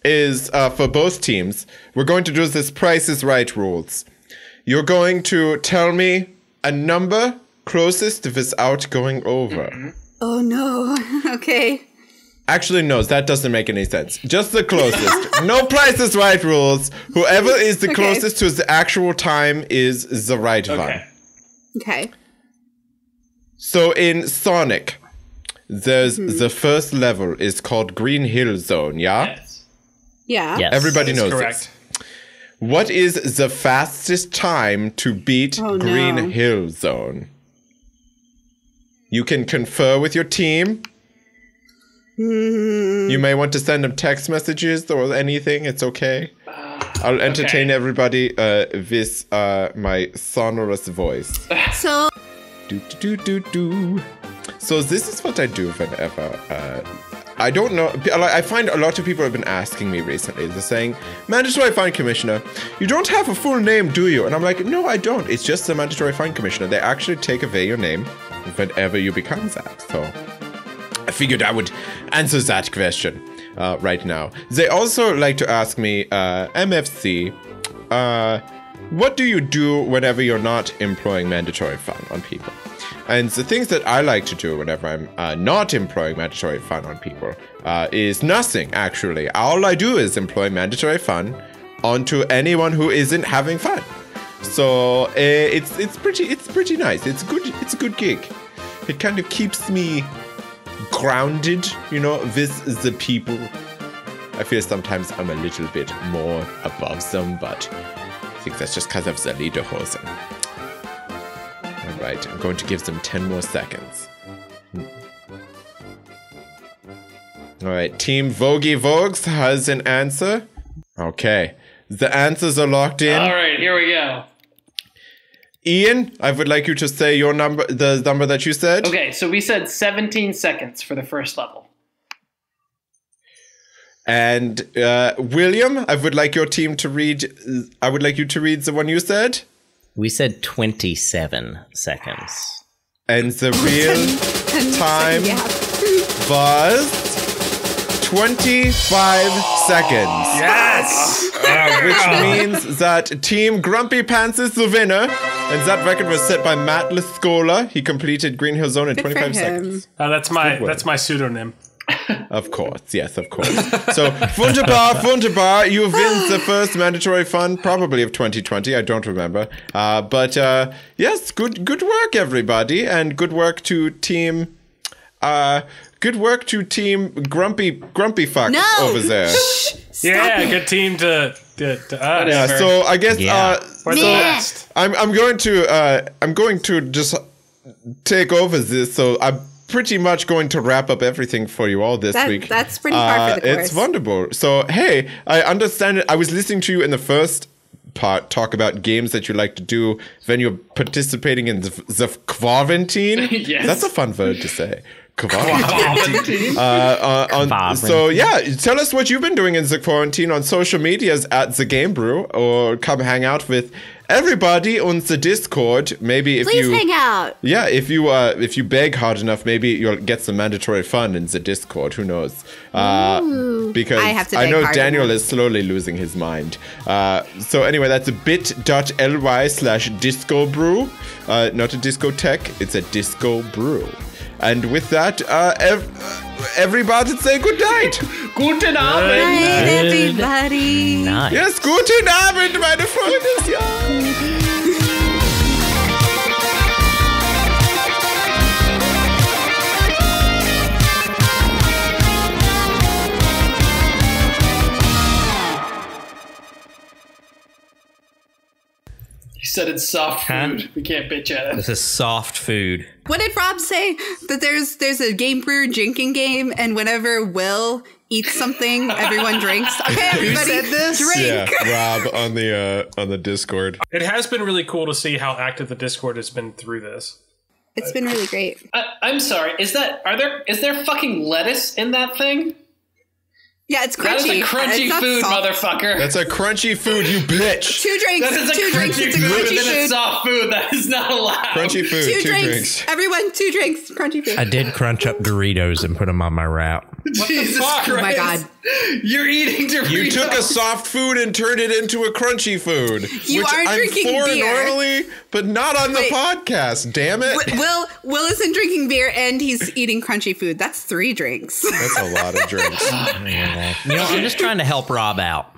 is for both teams. We're going to do this Price is Right rules. You're going to tell me a number closest without going over. Oh no. Okay. Actually, no, that doesn't make any sense. Just the closest. No Price is Right rules. Whoever is the Okay. closest to the actual time is the right one. Okay. Okay. So in Sonic, there's the first level is called Green Hill Zone, yeah? Yes. Yeah. Yes. Everybody That's knows correct. this. What is the fastest time to beat Oh, no. Green Hill Zone? You can confer with your team. You may want to send them text messages or anything. It's okay. I'll entertain everybody with my sonorous voice. So Do, do, do, do, do. So this is what I do whenever I don't know. I find a lot of people have been asking me recently. They're saying, "Mandatory Fine Commissioner, you don't have a full name, do you?" And I'm like, "No, I don't. It's just the Mandatory Fine Commissioner. They actually take away your name whenever you become that." So I figured I would answer that question right now. They also like to ask me, MFC, what do you do whenever you're not employing mandatory fun on people? And the things that I like to do whenever I'm not employing mandatory fun on people is nothing, actually. All I do is employ mandatory fun onto anyone who isn't having fun. So it's pretty nice. It's a good gig. It kind of keeps me grounded, with the people. I feel sometimes I'm a little bit more above them, but I think that's just because of the lederhosen. All right, I'm going to give them 10 more seconds. All right, Team Vogie Vogues has an answer. Okay, the answers are locked in. All right, here we go. Ian, I would like you to say your number, the number that you said. Okay, so we said 17 seconds for the first level. And William, I would like your team to read. I would like you to read the one you said. We said 27 seconds. And the real time was 25 seconds. Yes! Which means that Team Grumpy Pants is the winner. And that record was set by Matt Lascola. He completed Green Hill Zone in 25 seconds. Oh, that's my pseudonym. Of course, yes, of course. So, wunderbar, you win the first mandatory fun, probably of 2020. I don't remember. But yes, good work, everybody, and good work to Team. Good work to Team Grumpy Fucks over there. Yeah, good team to us. Yeah, so I guess We're the best. I'm going to just take over this. So I'm pretty much going to wrap up everything for you all this week. That's pretty hard for the course. It's wonderful. So hey, I understand it. I was listening to you in the first part talk about games that you like to do when you're participating in the quarantine. Yes. That's a fun word to say. Quarantine. So yeah, tell us what you've been doing in the quarantine on social medias at the GameBrew, or come hang out with everybody on the Discord. Maybe if Please hang out. Yeah, if you beg hard enough, maybe you'll get some mandatory fun in the Discord. Who knows? Because I know Daniel is slowly losing his mind. So anyway, that's bit.ly/discobrew. Not a discotheque, it's a disco brew. And with that, everybody say good night. Guten Abend. Night, everybody. Nice. Yes, guten Abend, meine Freunde. Ja. You said it's soft food. We can't bitch at it. This is soft food. What did Rob say? That there's a GameBrew drinking game, and whenever Will eats something, everyone drinks. Okay, everybody, Who said this? drink. Yeah, Rob on the Discord. It has been really cool to see how active the Discord has been through this. It's been really great. I'm sorry. Is there fucking lettuce in that thing? Yeah, it's crunchy. That is a crunchy It's not food, soft. motherfucker. That's a crunchy food, you bitch. 2 drinks. That is a 2 drinks. crunchy It's a food, crunchy and then it's food. soft food. That is not allowed. Crunchy food, 2 2 drinks. drinks. Everyone, 2 drinks. Crunchy food. I did crunch up Doritos and put them on my wrap. Jesus Christ. Oh my God. You're eating Doritos. You took a soft food and turned it into a crunchy food. You which are I'm drinking for beer. normally, but not on the Wait. podcast. Damn it. Will isn't drinking beer and he's eating crunchy food. That's 3 drinks. That's a lot of drinks. I'm just trying to help Rob out.